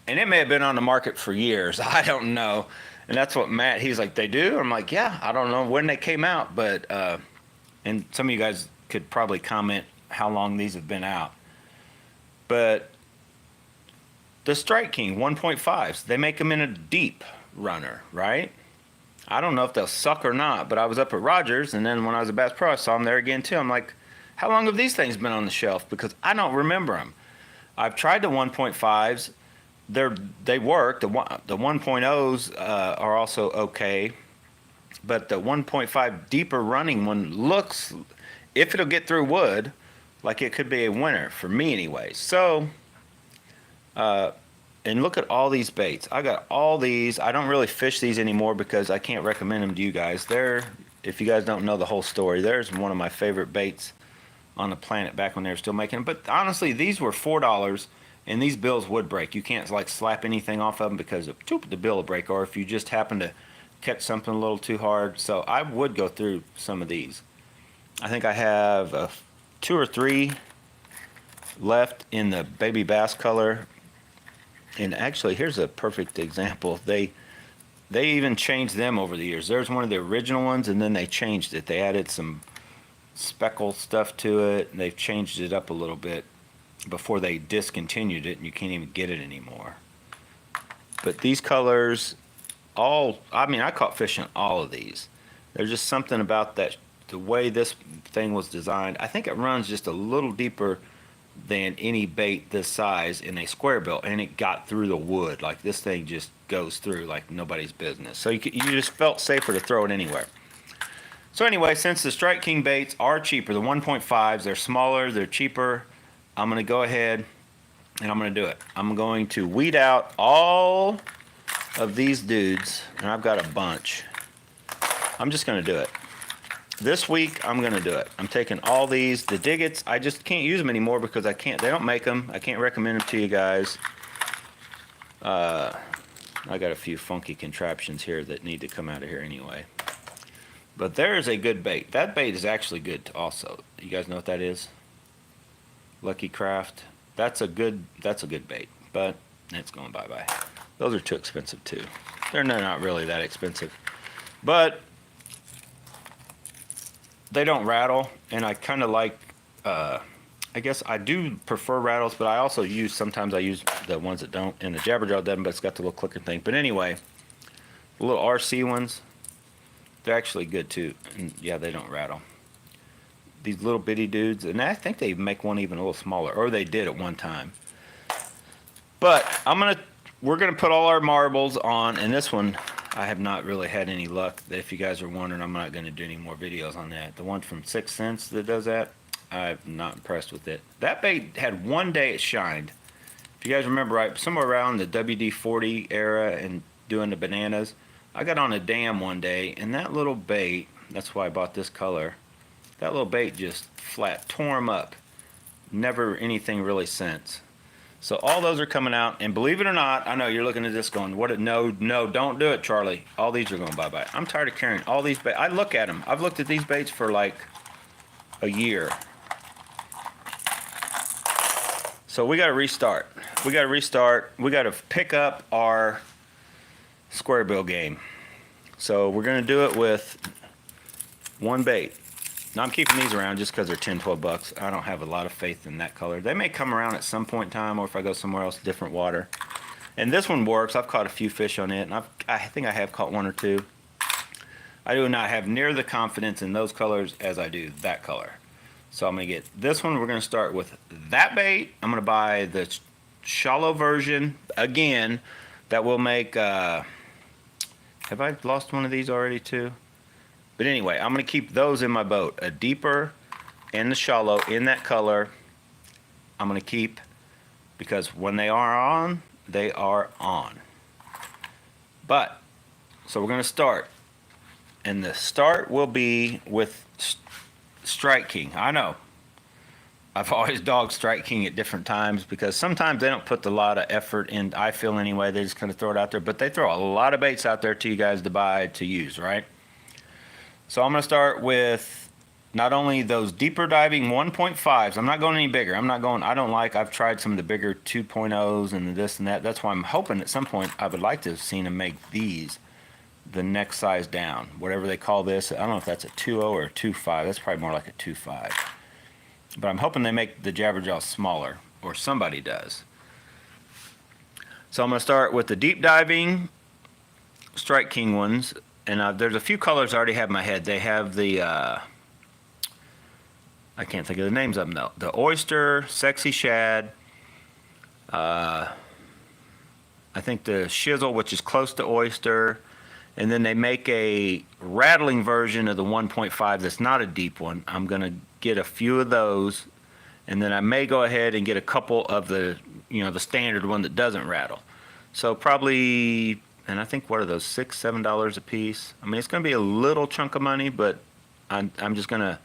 and it may have been on the market for years. I don't know. And that's what Matt, he's like, they do? I'm like, yeah, I don't know when they came out, but, and some of you guys could probably comment how long these have been out. But the Strike King 1.5s, they make them in a deep runner, right? I don't know if they'll suck or not, but I was up at Rogers, and then when I was at Bass Pro, I saw them there again too. I'm like, how long have these things been on the shelf? Because I don't remember them. I've tried the 1.5s. They work. The 1.0s are also okay, but the 1.5 deeper running one looks, if it'll get through wood, like it could be a winner for me anyway. So, and look at all these baits. I got all these. I don't really fish these anymore because I can't recommend them to you guys. If you guys don't know the whole story, there's one of my favorite baits on the planet back when they were still making them. But honestly, these were $4, and these bills would break. You can't like slap anything off of them because the bill will break, or if you just happen to catch something a little too hard. So I would go through some of these. I think I have 2 or 3 left in the baby bass color. And actually, here's a perfect example. They even changed them over the years. There's one of the original ones, and then they changed it. They added some speckle stuff to it, and they've changed it up a little bit before they discontinued it, and you can't even get it anymore. But these colors, I caught fish in all of these. There's just something about that, the way this thing was designed. I think it runs just a little deeper than any bait this size in a square bill, and it got through the wood. Like, this thing just goes through like nobody's business. So you just felt safer to throw it anywhere. So anyway, since the Strike King baits are cheaper, the 1.5s, they're smaller, they're cheaper, I'm going to go ahead and I'm going to do it. I'm going to weed out all of these dudes, and I've got a bunch. I'm just going to do it. This week, I'm going to do it. I'm taking all these. The Diggets, I just can't use them anymore because they don't make them. I can't recommend them to you guys. I got a few funky contraptions here that need to come out of here anyway. But there's a good bait. That bait is actually good also. You guys know what that is? Lucky Craft. That's a good bait, but it's going bye-bye. Those are too expensive too. They're not really that expensive. But they don't rattle, and I kind of like, I guess I do prefer rattles, but sometimes I use the ones that don't, and the Jabberjaw doesn't, but it's got the little clicker thing. But anyway, the little RC ones, they're actually good too, and yeah, they don't rattle. These little bitty dudes, and I think they make one even a little smaller, or they did at one time. But we're gonna put all our marbles on, and this one, I have not really had any luck. If you guys are wondering, I'm not going to do any more videos on that. The one from 6 Cents that does that, I'm not impressed with it. That bait had one day it shined. If you guys remember right, somewhere around the WD-40 era and doing the bananas, I got on a dam one day, and that little bait, that's why I bought this color, that little bait just flat tore him up. Never anything really since. So all those are coming out, and believe it or not, I know you're looking at this going, no, don't do it, Charlie. All these are going bye-bye. I'm tired of carrying all these baits. I look at them. I've looked at these baits for like a year. So we got to restart. We got to pick up our square bill game. So we're gonna do it with one bait. Now I'm keeping these around just because they're 10, 12 bucks. I don't have a lot of faith in that color. They may come around at some point in time, or if I go somewhere else, different water. And this one works. I've caught a few fish on it, and I think I have caught one or two. I do not have near the confidence in those colors as I do that color. So I'm gonna get this one. We're gonna start with that bait. I'm gonna buy the shallow version again. That will make. Have I lost one of these already too? But anyway, I'm going to keep those in my boat. A deeper and the shallow in that color. I'm going to keep because when they are on, they are on. But, so we're going to start. And the start will be with Strike King. I know. I've always dogged Strike King at different times because sometimes they don't put a lot of effort in, I feel anyway. They just kind of throw it out there. But they throw a lot of baits out there to you guys to buy, to use, right? So I'm going to start with not only those deeper diving 1.5s. I'm not going any bigger. I've tried some of the bigger 2.0s and this and that. That's why I'm hoping at some point I would like to have seen them make these the next size down. Whatever they call this. I don't know if that's a 2.0 or a 2.5. That's probably more like a 2.5. But I'm hoping they make the jabberjaw smaller, or somebody does. So I'm going to start with the deep diving Strike King ones. And there's a few colors I already have in my head. They have the, I can't think of the names of them though. The oyster, sexy shad, I think the shizzle, which is close to oyster. And then they make a rattling version of the 1.5 that's not a deep one. I'm going to get a few of those. And then I may go ahead and get a couple of the, the standard one that doesn't rattle. So probably... And I think, what are those, $6, $7 a piece? I mean, it's going to be a little chunk of money, but I'm just going to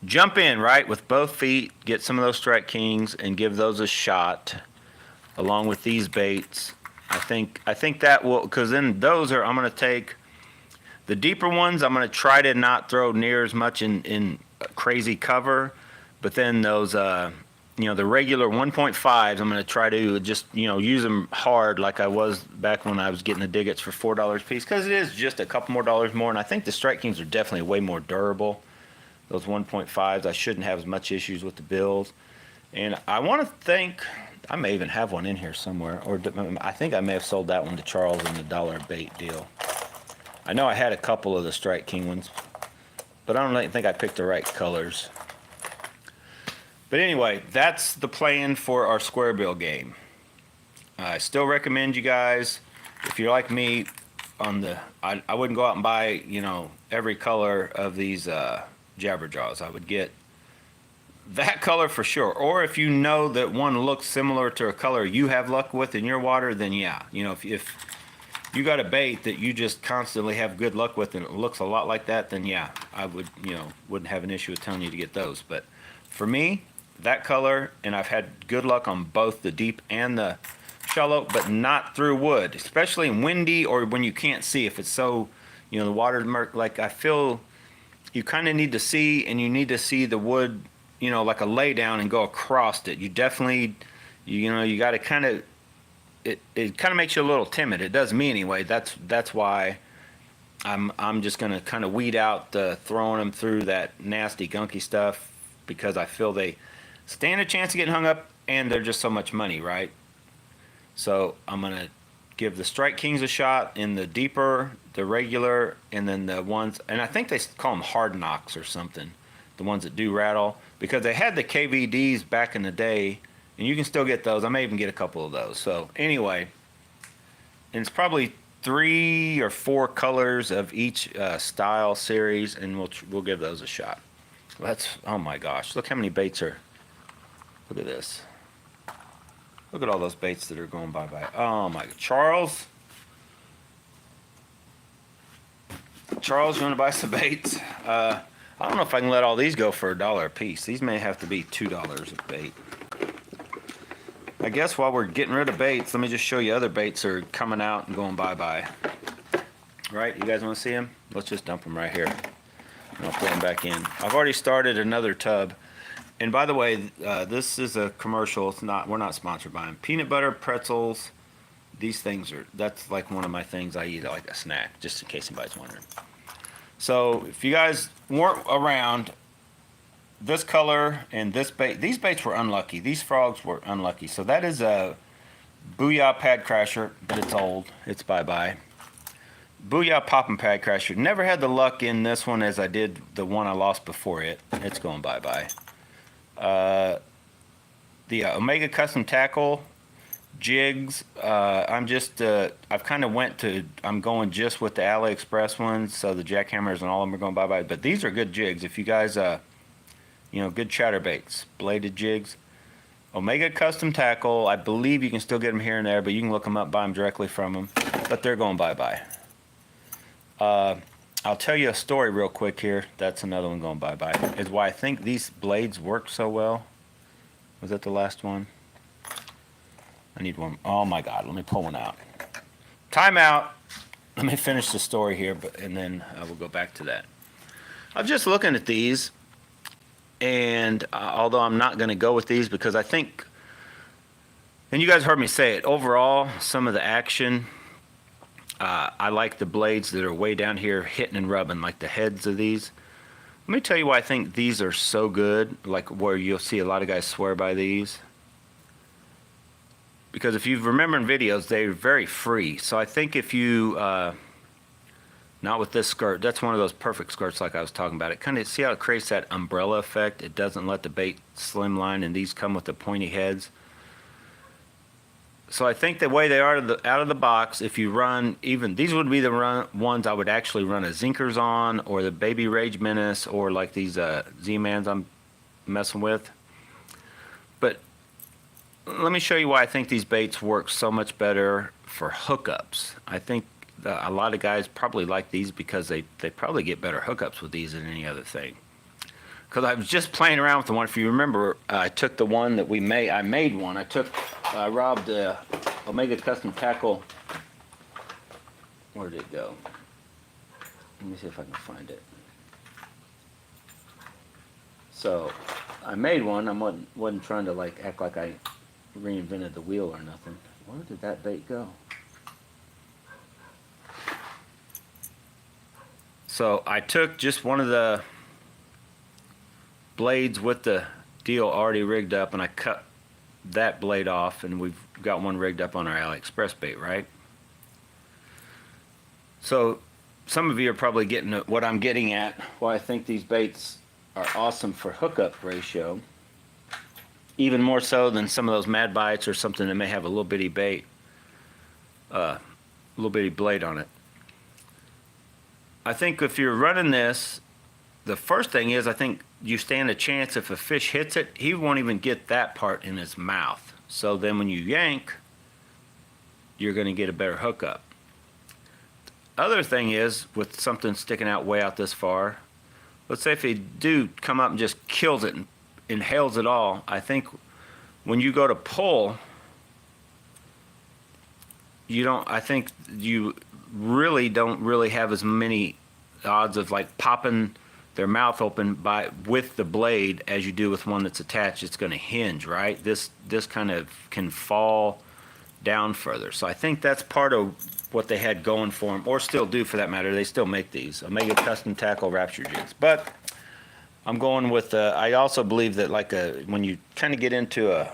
jump in, right, with both feet, get some of those Strike Kings, and give those a shot, along with these baits. I think that will, because then those are, I'm going to take the deeper ones. I'm going to try to not throw near as much in crazy cover, but then those, the regular 1.5s, I'm going to try to just, use them hard like I was back when I was getting the Diggets for $4 a piece, because it is just a couple more dollars more, and I think the Strike Kings are definitely way more durable. Those 1.5s, I shouldn't have as much issues with the bills. And I want to think, I may even have one in here somewhere, or I think I may have sold that one to Charles in the $1 bait deal. I know I had a couple of the Strike King ones, but I don't think I picked the right colors. But anyway, that's the plan for our square bill game. I still recommend you guys, if you're like me, I wouldn't go out and buy, every color of these jabberjaws. I would get that color for sure. Or if you know that one looks similar to a color you have luck with in your water, then yeah. If you got a bait that you just constantly have good luck with and it looks a lot like that, then yeah, I would, wouldn't have an issue with telling you to get those. But for me, that color, and I've had good luck on both the deep and the shallow, but not through wood, especially in windy or when you can't see. If it's so, the water's murk, like I feel you kind of need to see, and you need to see the wood, like a lay down and go across it. You definitely, you got to kind of, it kind of makes you a little timid. It does me anyway. That's why I'm just gonna kind of weed out the throwing them through that nasty gunky stuff, because I feel they stand a chance of getting hung up, and they're just so much money, right? So I'm going to give the Strike Kings a shot in the deeper, the regular, and then the ones, and I think they call them hard knocks or something, the ones that do rattle, because they had the KVDs back in the day, and you can still get those. I may even get a couple of those. So anyway, and it's probably 3 or 4 colors of each style series, and we'll give those a shot. Oh my gosh, look how many baits are. Look at this. Look at all those baits that are going bye-bye. Oh my God. Charles, you want to buy some baits? I don't know if I can let all these go for $1 a piece. These may have to be $2 a bait. I guess while we're getting rid of baits, let me just show you other baits that are coming out and going bye-bye. Right, you guys want to see them? Let's just dump them right here. And I'll put them back in. I've already started another tub. And by the way, this is a commercial. We're not sponsored by them. Peanut butter pretzels These things are, that's like one of my things I eat like a snack, just in case anybody's wondering. So if you guys weren't around, this color and this bait, these baits were unlucky. These frogs were unlucky. So that is a Booyah Pad Crasher, but it's old. It's bye-bye. Booyah Poppin' Pad Crasher. Never had the luck in this one as I did the one I lost before it. It's going bye-bye. The Omega Custom Tackle jigs. I've kind of I'm going just with the AliExpress ones, so the jackhammers and all of them are going bye-bye. But these are good jigs. If you guys, you know, good chatterbaits, bladed jigs. Omega Custom Tackle, I believe you can still get them here and there, but you can look them up, buy them directly from them. But they're going bye-bye. I'll tell you a story real quick here. That's another one going bye-bye. Is why I think these blades work so well. Was that the last one? I need one. Oh my God, let me pull one out. Time out. Let me finish the story here, and then I will go back to that. I'm just looking at these, and although I'm not going to go with these because I think, and you guys heard me say it, overall, some of the action, I like the blades that are way down here hitting and rubbing, like the heads of these. Let me tell you why I think these are so good, like where you'll see a lot of guys swear by these. Because if you remember in videos, they're very free. So I think if you, not with this skirt, that's one of those perfect skirts like I was talking about. It kind of, see how it creates that umbrella effect? It doesn't let the bait slimline, and these come with the pointy heads. So I think the way they are out of the box, if you run, even these would be the ones I would actually run a Zinkers on, or the Baby Rage Menace, or like these Z-Mans I'm messing with. But let me show you why I think these baits work so much better for hookups. I think a lot of guys probably like these because they probably get better hookups with these than any other thing. Because I was just playing around with the one. If you remember, I took the one that I made one. I robbed Omega Custom Tackle. Where did it go? Let me see if I can find it. So I made one. I wasn't trying to like act like I reinvented the wheel or nothing. Where did that bait go? So I took just one of the blades with the deal already rigged up, and I cut that blade off, and we've got one rigged up on our AliExpress bait, right? So some of you are probably getting what I'm getting at, why I think these baits are awesome for hookup ratio, even more so than some of those Mad Bites or something that may have a little bitty bait, little bitty blade on it. I think if you're running this, the first thing is, I think you stand a chance if a fish hits it, he won't even get that part in his mouth. So then when you yank, you're going to get a better hookup. Other thing is, with something sticking out way out this far, let's say if he do come up and just kills it and inhales it all, I think when you go to pull, I think you really don't really have as many odds of like popping their mouth open with the blade as you do with one that's attached. It's going to hinge, right? This kind of can fall down further. So I think that's part of what they had going for them, or still do for that matter. They still make these Omega Custom Tackle Rapture jigs. But I'm going with, I also believe that like when you kind of get into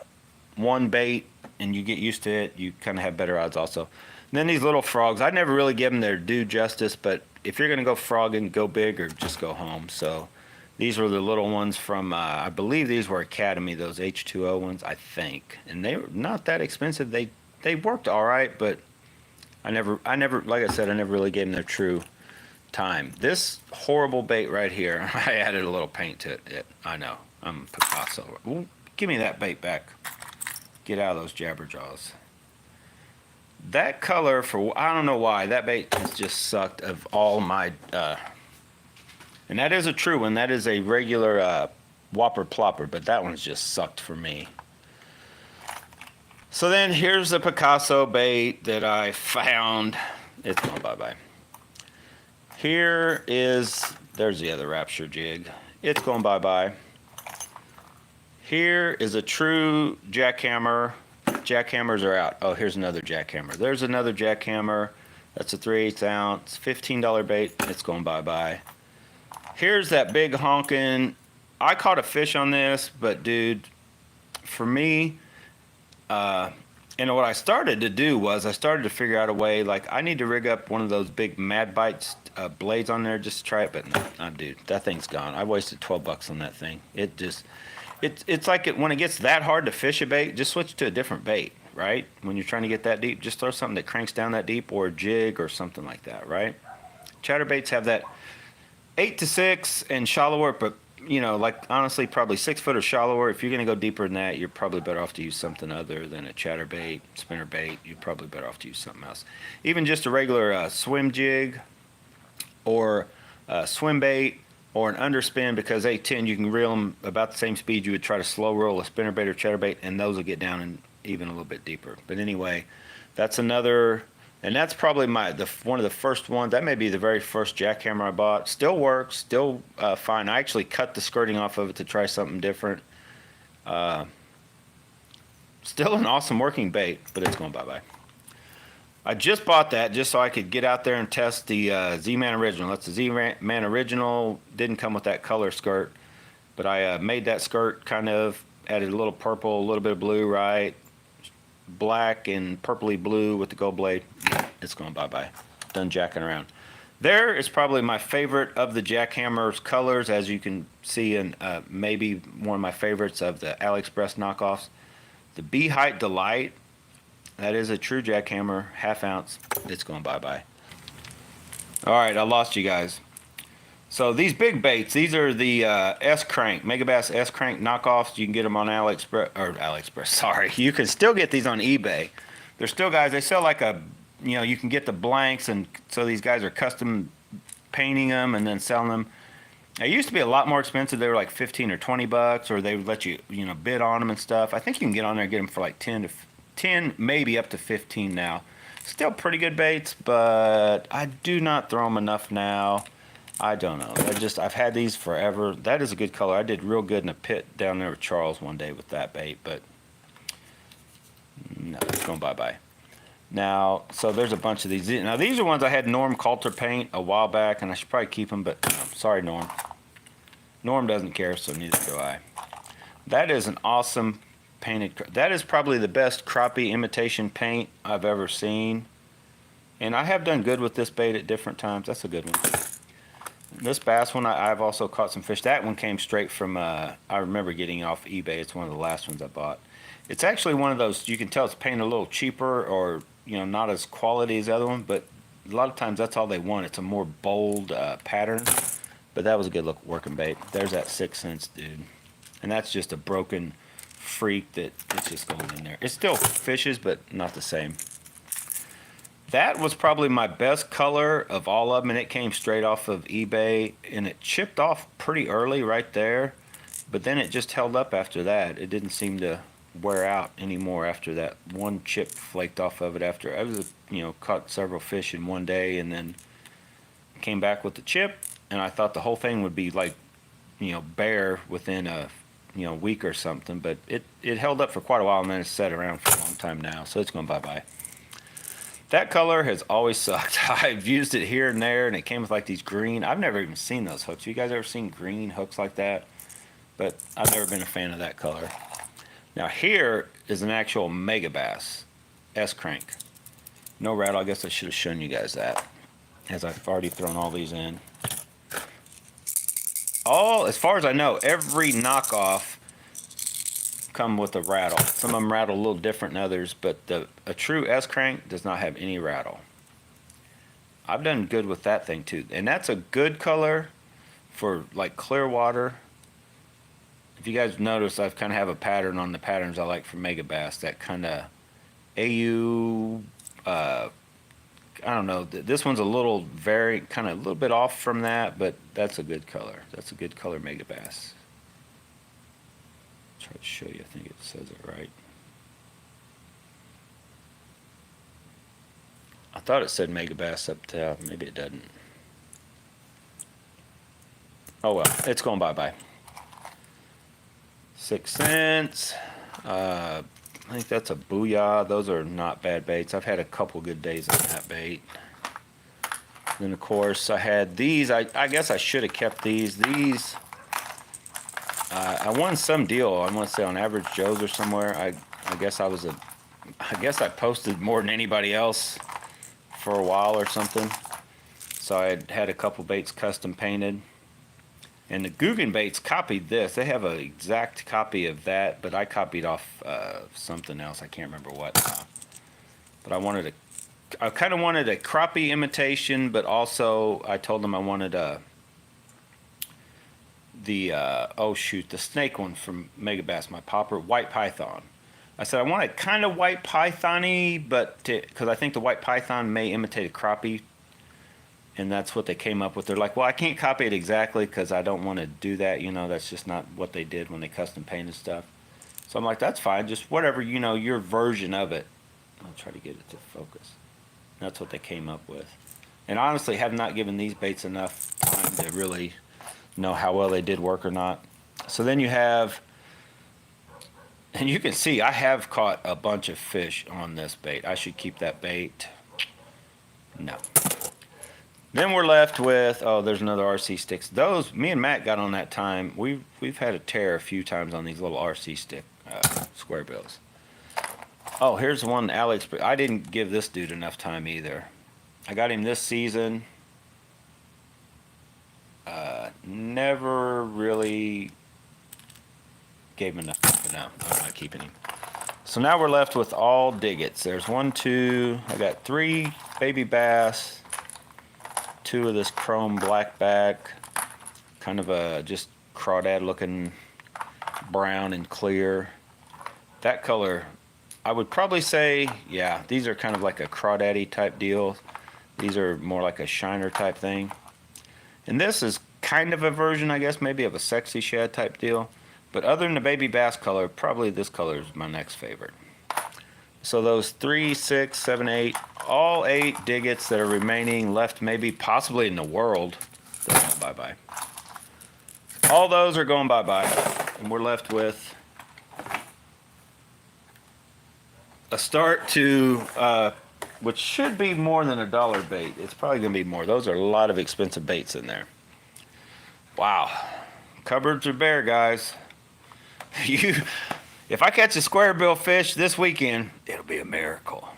one bait and you get used to it, you kind of have better odds also. And then these little frogs, I never really give them their due justice, but if you're going to go frogging, go big or just go home. So these were the little ones from, I believe these were Academy, those H2O ones, I think. And they were not that expensive. They worked all right, but I never, like I said, I never really gave them their true time. This horrible bait right here, I added a little paint to it. I know, I'm Picasso. Ooh, give me that bait back. Get out of those jabberjaws. That color, for I don't know why, that bait has just sucked of all my, and that is a true one. That is a regular Whopper Plopper, but that one's just sucked for me. So then here's the Picasso bait that I found. It's going bye-bye. There's the other Rapture jig. It's going bye-bye. Here is a true jackhammer jackhammers are out. Oh, here's another jackhammer. There's another jackhammer. That's a 3/8 ounce, $15 bait. It's going bye-bye. Here's that big honkin'. I caught a fish on this, but dude, for me, and what I started to do was I started to figure out a way, like I need to rig up one of those big Mad Bites blades on there just to try it, but no, dude, that thing's gone. I wasted 12 bucks on that thing. It just, it's like when it gets that hard to fish a bait, just switch to a different bait, right? When you're trying to get that deep, just throw something that cranks down that deep, or a jig or something like that, right? Chatterbaits have that 8 to 6 and shallower, but you know, like honestly, probably 6 foot or shallower. If you're gonna go deeper than that, you're probably better off to use something other than a chatterbait, spinner bait. You're probably better off to use something else. Even just a regular swim jig, or swim bait, or an underspin, because they tend, you can reel them about the same speed you would try to slow roll a spinner bait or chatterbait, and those will get down and even a little bit deeper. But anyway, that's another. And that's probably one of the first ones. That may be the very first jackhammer I bought. Still works, still fine. I actually cut the skirting off of it to try something different. Still an awesome working bait, but it's going bye-bye. I just bought that just so I could get out there and test the Z-Man Original. That's the Z-Man Original. Didn't come with that color skirt, but I made that skirt, kind of added a little purple, a little bit of blue, right? Black and purpley blue with the gold blade. It's going bye-bye. Done jacking around. There is probably my favorite of the jackhammer's colors, as you can see, and maybe one of my favorites of the AliExpress knockoffs. The Bee Height Delight. That is a true jackhammer, 1/2 ounce. It's going bye-bye. All right, I lost you guys. So these big baits, these are the S-Crank, Megabass S-Crank knockoffs. You can get them on AliExpress, sorry. You can still get these on eBay. They're still, guys, they sell like a, you know, you can get the blanks, and so these guys are custom painting them and then selling them. They used to be a lot more expensive. They were like 15 or 20 bucks, or they would let you, you know, bid on them and stuff. I think you can get on there and get them for like 10, maybe up to 15 now. Still pretty good baits, but I do not throw them enough now. I don't know. I've had these forever. That is a good color. I did real good in a pit down there with Charles one day with that bait, but no, it's going bye-bye. Now, so there's a bunch of these. Now, these are ones I had Norm Coulter paint a while back, and I should probably keep them, but sorry, Norm. Norm doesn't care, so neither do I. That is an awesome painted. That is probably the best crappie imitation paint I've ever seen. And I have done good with this bait at different times. That's a good one. This bass one, I've also caught some fish. That one came straight from, I remember getting it off eBay. It's one of the last ones I bought. It's actually one of those, you can tell it's painted a little cheaper, or, you know, not as quality as the other one, but a lot of times that's all they want. It's a more bold pattern. But that was a good look working bait. There's that 6 cents, dude. And that's just a broken freak that it's just going in there. It still fishes, but not the same. That was probably my best color of all of them, and it came straight off of eBay, and it chipped off pretty early right there, but then it just held up after that. It didn't seem to wear out anymore after that. One chip flaked off of it after I was, you know, caught several fish in one day, and then came back with the chip, and I thought the whole thing would be like, you know, bare within a, you know, week or something, but it held up for quite a while, and then it's sat around for a long time now, so it's going bye-bye. That color has always sucked. I've used it here and there, and it came with like these green. I've never even seen those hooks. You guys ever seen green hooks like that? But I've never been a fan of that color. Now here is an actual Megabass S-Crank. No rattle. I guess I should have shown you guys that, as I've already thrown all these in. As far as I know, every knockoff come with a rattle. Some of them rattle a little different than others, but a true S-Crank does not have any rattle. I've done good with that thing too, and that's a good color for like clear water. If you guys notice, I've kind of have a pattern on the patterns I like for Megabass, that kind of AU, I don't know, this one's a little kind of a little bit off from that, but that's a good color. That's a good color Megabass. Try to show you. I think it says it right. I thought it said Megabass up top. Maybe it doesn't. Oh well, it's going bye-bye. 6 cents. I think that's a Booyah. Those are not bad baits. I've had a couple good days on that bait. Then of course I had these. I guess I should have kept these. These I won some deal. I want to say on Average Joe's or somewhere. I guess I posted more than anybody else for a while or something. So I had a couple baits custom painted. And the Guggen baits copied this. They have an exact copy of that, but I copied off something else. I can't remember what. But I kind of wanted a crappie imitation, but also I told them I wanted the snake one from Mega Bass, my popper, white python. I said I want it kind of white python-y, but because I think the white python may imitate a crappie. And that's what they came up with. They're like, well, I can't copy it exactly because I don't want to do that. You know, that's just not what they did when they custom painted stuff. So I'm like, that's fine. Just whatever, you know, your version of it. I'll try to get it to focus. That's what they came up with. And honestly, have not given these baits enough time to really know how well they did work or not. So then you have, and you can see I have caught a bunch of fish on this bait. I should keep that bait. No. Then we're left with, oh, there's another RC sticks. Those, me and Matt got on that time. We've had a tear a few times on these little RC stick square bills. Oh, here's one AliExpress. I didn't give this dude enough time either. I got him this season. Never really gave him enough. No, I'm not keeping him. So now we're left with all Diggets. There's 1, 2, I got 3 baby bass. 2 of this chrome blackback, kind of a just crawdad looking brown and clear. That color, I would probably say, yeah, these are kind of like a crawdaddy type deal. These are more like a shiner type thing. And this is kind of a version, I guess, maybe of a sexy shad type deal. But other than the baby bass color, probably this color is my next favorite. So those 3, 6, 7, 8, all 8 Diggets that are remaining left, maybe possibly in the world, they're going bye-bye. All those are going bye-bye. And we're left with a start to, which should be more than $1 bait. It's probably going to be more. Those are a lot of expensive baits in there. Wow. Cupboards are bare, guys. If I catch a square bill fish this weekend, it'll be a miracle.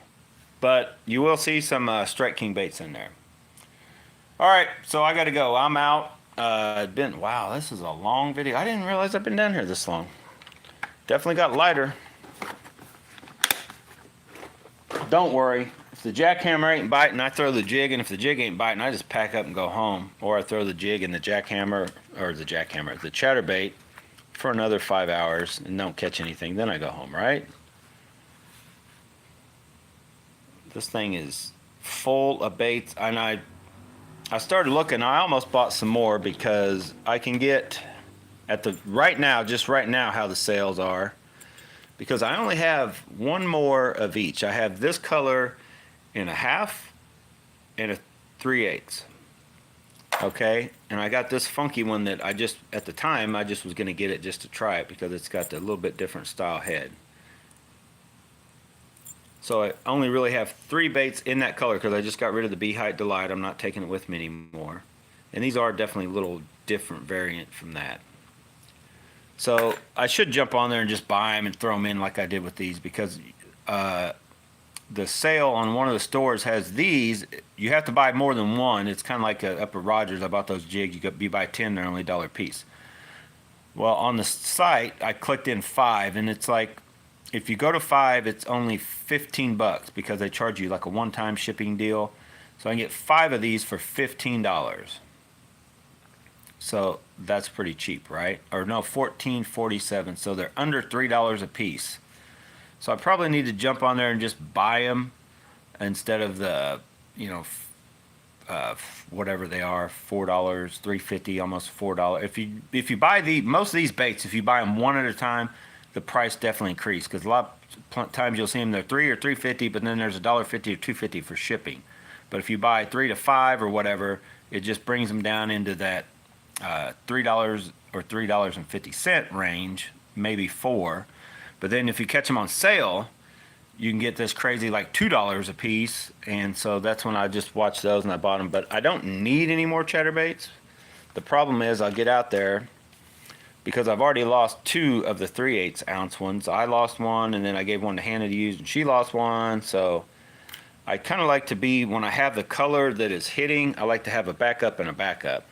But you will see some Strike King baits in there. All right, so I got to go. I'm out. Wow, this is a long video. I didn't realize I've been down here this long. Definitely got lighter. Don't worry. If the jackhammer ain't biting, I throw the jig. And if the jig ain't biting, I just pack up and go home. Or I throw the jig and the jackhammer, the chatterbait, for another 5 hours and don't catch anything, then I go home, right? This thing is full of baits, and I started looking. I almost bought some more because I can get at the just right now how the sales are, because I only have one more of each. I have this color in a 1/2 and a 3/8. Okay, and I got this funky one that at the time, I just was going to get it just to try it because it's got a little bit different style head. So I only really have 3 baits in that color because I just got rid of the Bee Height Delight. I'm not taking it with me anymore. And these are definitely a little different variant from that. So I should jump on there and just buy them and throw them in like I did with these, because the sale on one of the stores has these. You have to buy more than one. It's kind of like up at Rogers. I bought those jigs. You buy 10, they're only $1 a piece. Well, on the site, I clicked in 5, and it's like, if you go to 5, it's only $15 because they charge you like a one-time shipping deal. So I can get 5 of these for $15. So that's pretty cheap, right? Or no, $14.47. So they're under $3 a piece. So I probably need to jump on there and just buy them instead of the, whatever they are, $4, $3.50, almost $4. If you buy most of these baits, if you buy them one at a time, the price definitely increases, because a lot of times you'll see them, they're $3 or $3.50, but then there's $1.50 or $2.50 for shipping. But if you buy 3 to 5 or whatever, it just brings them down into that $3 or $3.50 range, maybe $4. But then if you catch them on sale, you can get this crazy like $2 a piece. And so that's when I just watched those and I bought them. But I don't need any more chatterbaits. The problem is I'll get out there, because I've already lost 2 of the 3/8 ounce ones. I lost one, and then I gave one to Hannah to use, and she lost one. So I kind of like to be, when I have the color that is hitting, I like to have a backup and a backup.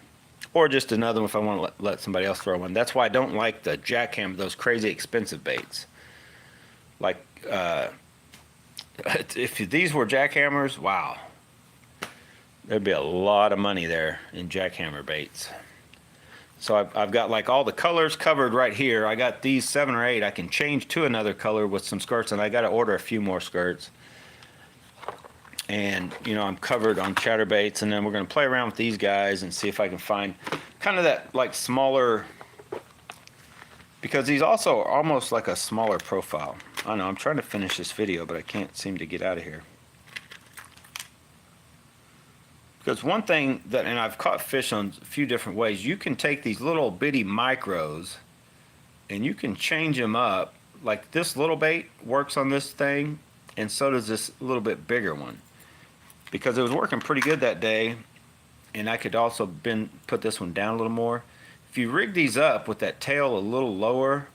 Or just another one if I want to let somebody else throw one. That's why I don't like the jackhammer, those crazy expensive baits. Like, if these were jackhammers, wow. There'd be a lot of money there in jackhammer baits. So I've got like all the colors covered right here. I got these 7 or 8. I can change to another color with some skirts, and I got to order a few more skirts. And, you know, I'm covered on chatterbaits, and then we're going to play around with these guys and see if I can find kind of that like smaller, because these also are almost like a smaller profile. I know, I'm trying to finish this video, but I can't seem to get out of here. Because one thing that, and I've caught fish on a few different ways, you can take these little bitty micros and you can change them up. Like this little bait works on this thing, and so does this little bit bigger one. Because it was working pretty good that day, and I could also put this one down a little more. If you rig these up with that tail a little lower,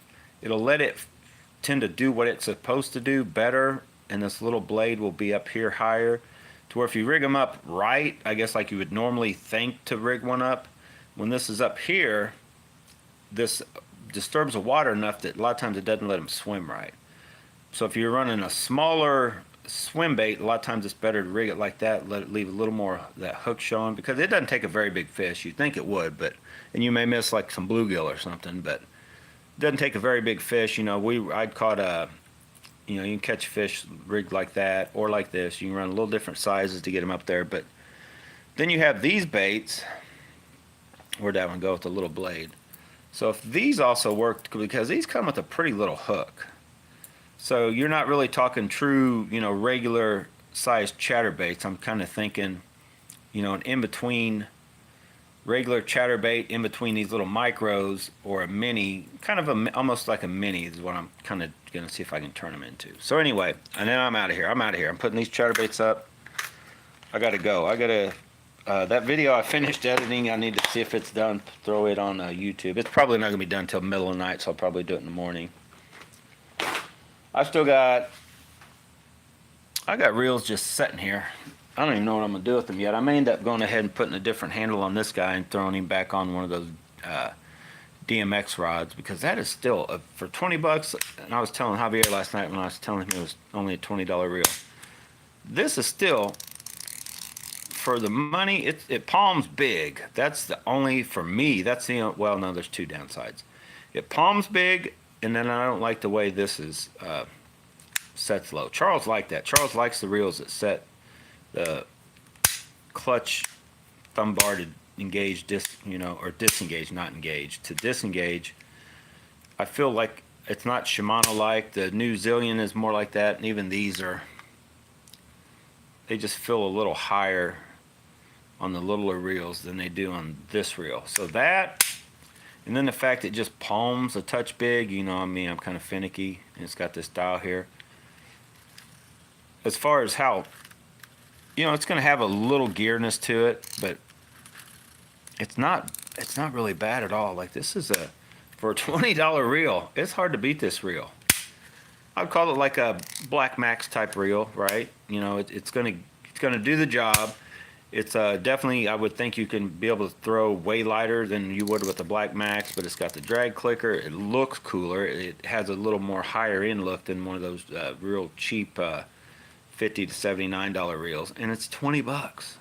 it'll let it tend to do what it's supposed to do better, and this little blade will be up here higher. To where if you rig them up right, I guess like you would normally think to rig one up, when this is up here, this disturbs the water enough that a lot of times it doesn't let them swim right. So if you're running a smaller swim bait, a lot of times it's better to rig it like that, let it leave a little more of that hook showing, because it doesn't take a very big fish. You'd think it would, but, and you may miss like some bluegill or something, but it doesn't take a very big fish. You know, I'd caught a, you know, you can catch fish rigged like that or like this. You can run a little different sizes to get them up there. But then you have these baits. Where'd that one go with the little blade? So if these also work, because these come with a pretty little hook. So you're not really talking true, you know, regular sized chatterbaits. I'm kind of thinking, you know, an in-between regular chatterbait in between these little micros, or a mini, kind of almost like a mini is what I'm kind of going to see if I can turn them into. So anyway, and then I'm out of here. I'm putting these chatterbaits up. I got to go. That video I finished editing. I need to see if it's done, throw it on YouTube. It's probably not going to be done until middle of the night, so I'll probably do it in the morning. I got reels just sitting here. I don't even know what I'm going to do with them yet. I may end up going ahead and putting a different handle on this guy and throwing him back on one of those DMX rods, because that is still, for 20 bucks, and I was telling Javier last night when I was telling him it was only a $20 reel. This is still, for the money, it palms big. That's the only, for me, that's the, well, no, there's 2 downsides. It palms big, and then I don't like the way this is sets low. Charles liked that. Charles likes the reels that set the clutch thumb bar to engage, or disengage, not engage, to disengage. I feel like it's not Shimano-like. The New Zillion is more like that, and even these they just feel a little higher on the littler reels than they do on this reel. So that, and then the fact it just palms a touch big, you know, I mean, I'm kind of finicky, and it's got this dial here. As far as how, you know, it's going to have a little gearness to it, but it's not really bad at all. Like, this is for a $20 reel, it's hard to beat this reel. I'd call it like a Black Max type reel, right? You know, it's going to do the job. It's definitely, I would think you can be able to throw way lighter than you would with the Black Max, but it's got the drag clicker. It looks cooler. It has a little more higher end look than one of those real cheap $50 to $79 reels, and it's 20 bucks.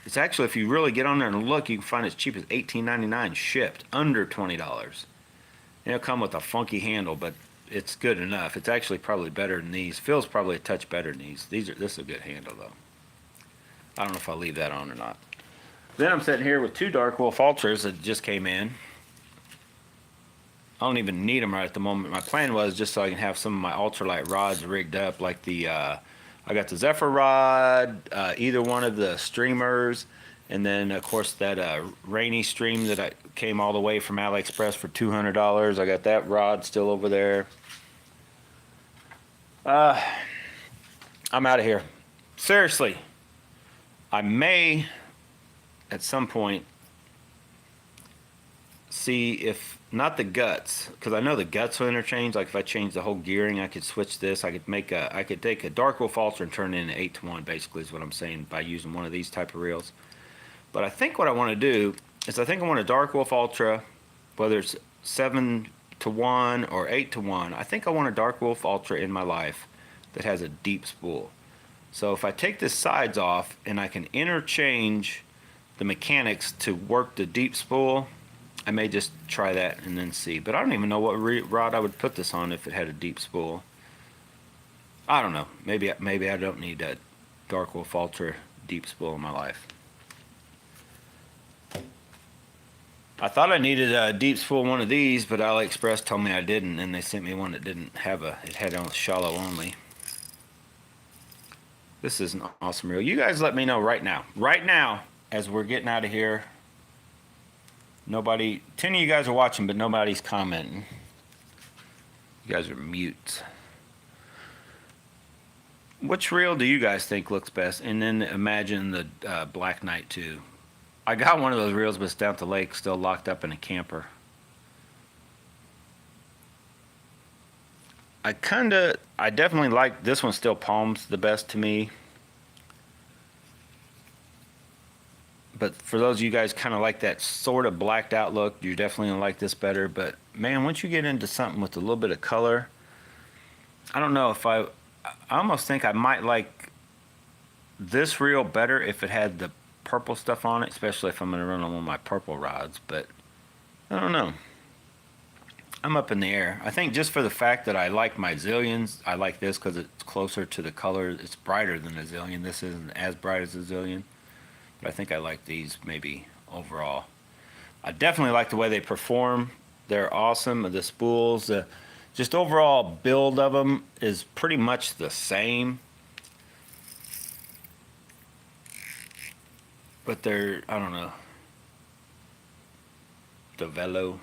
It's actually, if you really get on there and look, you can find it as cheap as $18.99 shipped, under $20. And it'll come with a funky handle, but it's good enough. It's actually probably better than these. Feels probably a touch better than these. This is a good handle though. I don't know if I'll leave that on or not. Then I'm sitting here with 2 Dark Wolf Ultras that just came in. I don't even need them right at the moment. My plan was just so I can have some of my ultralight rods rigged up, like the I got the Zephyr rod, either one of the streamers, and then of course that rainy stream that came all the way from AliExpress for $200. I got that rod still over there. I'm out of here. Seriously, I may at some point see if not the guts, because I know the guts will interchange. Like if I change the whole gearing, I could switch this. I could take a Dark Wolf Ultra and turn it into 8-to-1. Basically, is what I'm saying by using one of these type of reels. But I think what I want to do is I think I want a Dark Wolf Ultra, whether it's 7-to-1 or 8-to-1. I think I want a Dark Wolf Ultra in my life that has a deep spool. So if I take the sides off and I can interchange the mechanics to work the deep spool, I may just try that and then see. But I don't even know what rod I would put this on if it had a deep spool. I don't know. Maybe I don't need that Dark Wolf Ultra deep spool in my life. I thought I needed a deep spool one of these, but AliExpress told me I didn't, and they sent me one that didn't have it had on shallow only. This is an awesome reel. You guys let me know right now, as we're getting out of here. 10 of you guys are watching, but nobody's commenting. You guys are mute. Which reel do you guys think looks best? And then imagine the Black Knight too. I got one of those reels, but it's down at the lake, still locked up in a camper. I definitely like this one. Still palms the best to me. But for those of you guys kind of like that sort of blacked out look, you're definitely gonna like this better. But man, once you get into something with a little bit of color, I don't know if I almost think I might like this reel better if it had the purple stuff on it, especially if I'm gonna run on one of my purple rods. But I don't know. I'm up in the air. I think just for the fact that I like my Zillions, I like this because it's closer to the color. It's brighter than a Zillion. This isn't as bright as a Zillion. But I think I like these maybe overall. I definitely like the way they perform. They're awesome. The spools, just overall build of them is pretty much the same. But they're, I don't know. The Velo.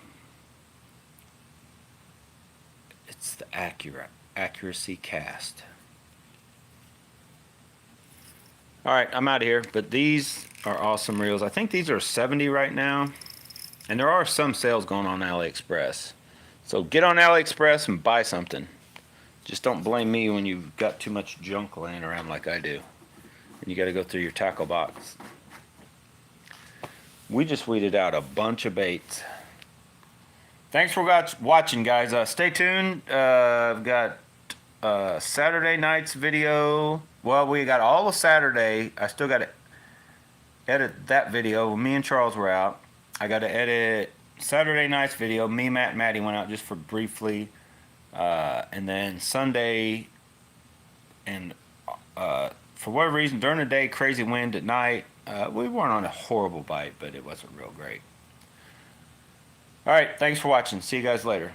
It's the accuracy cast. All right, I'm out of here, but these are awesome reels. I think these are 70 right now, and there are some sales going on AliExpress. So get on AliExpress and buy something. Just don't blame me when you've got too much junk laying around like I do, and you got to go through your tackle box. We just weeded out a bunch of baits. Thanks for watching, guys. Stay tuned. I've got Saturday night's video. Well, we got all of Saturday. I still got to edit that video. Me and Charles were out. I got to edit Saturday night's video. Me, Matt, and Maddie went out just for briefly. And then Sunday, and for whatever reason, during the day, crazy wind at night. We weren't on a horrible bite, but it wasn't real great. All right, thanks for watching. See you guys later.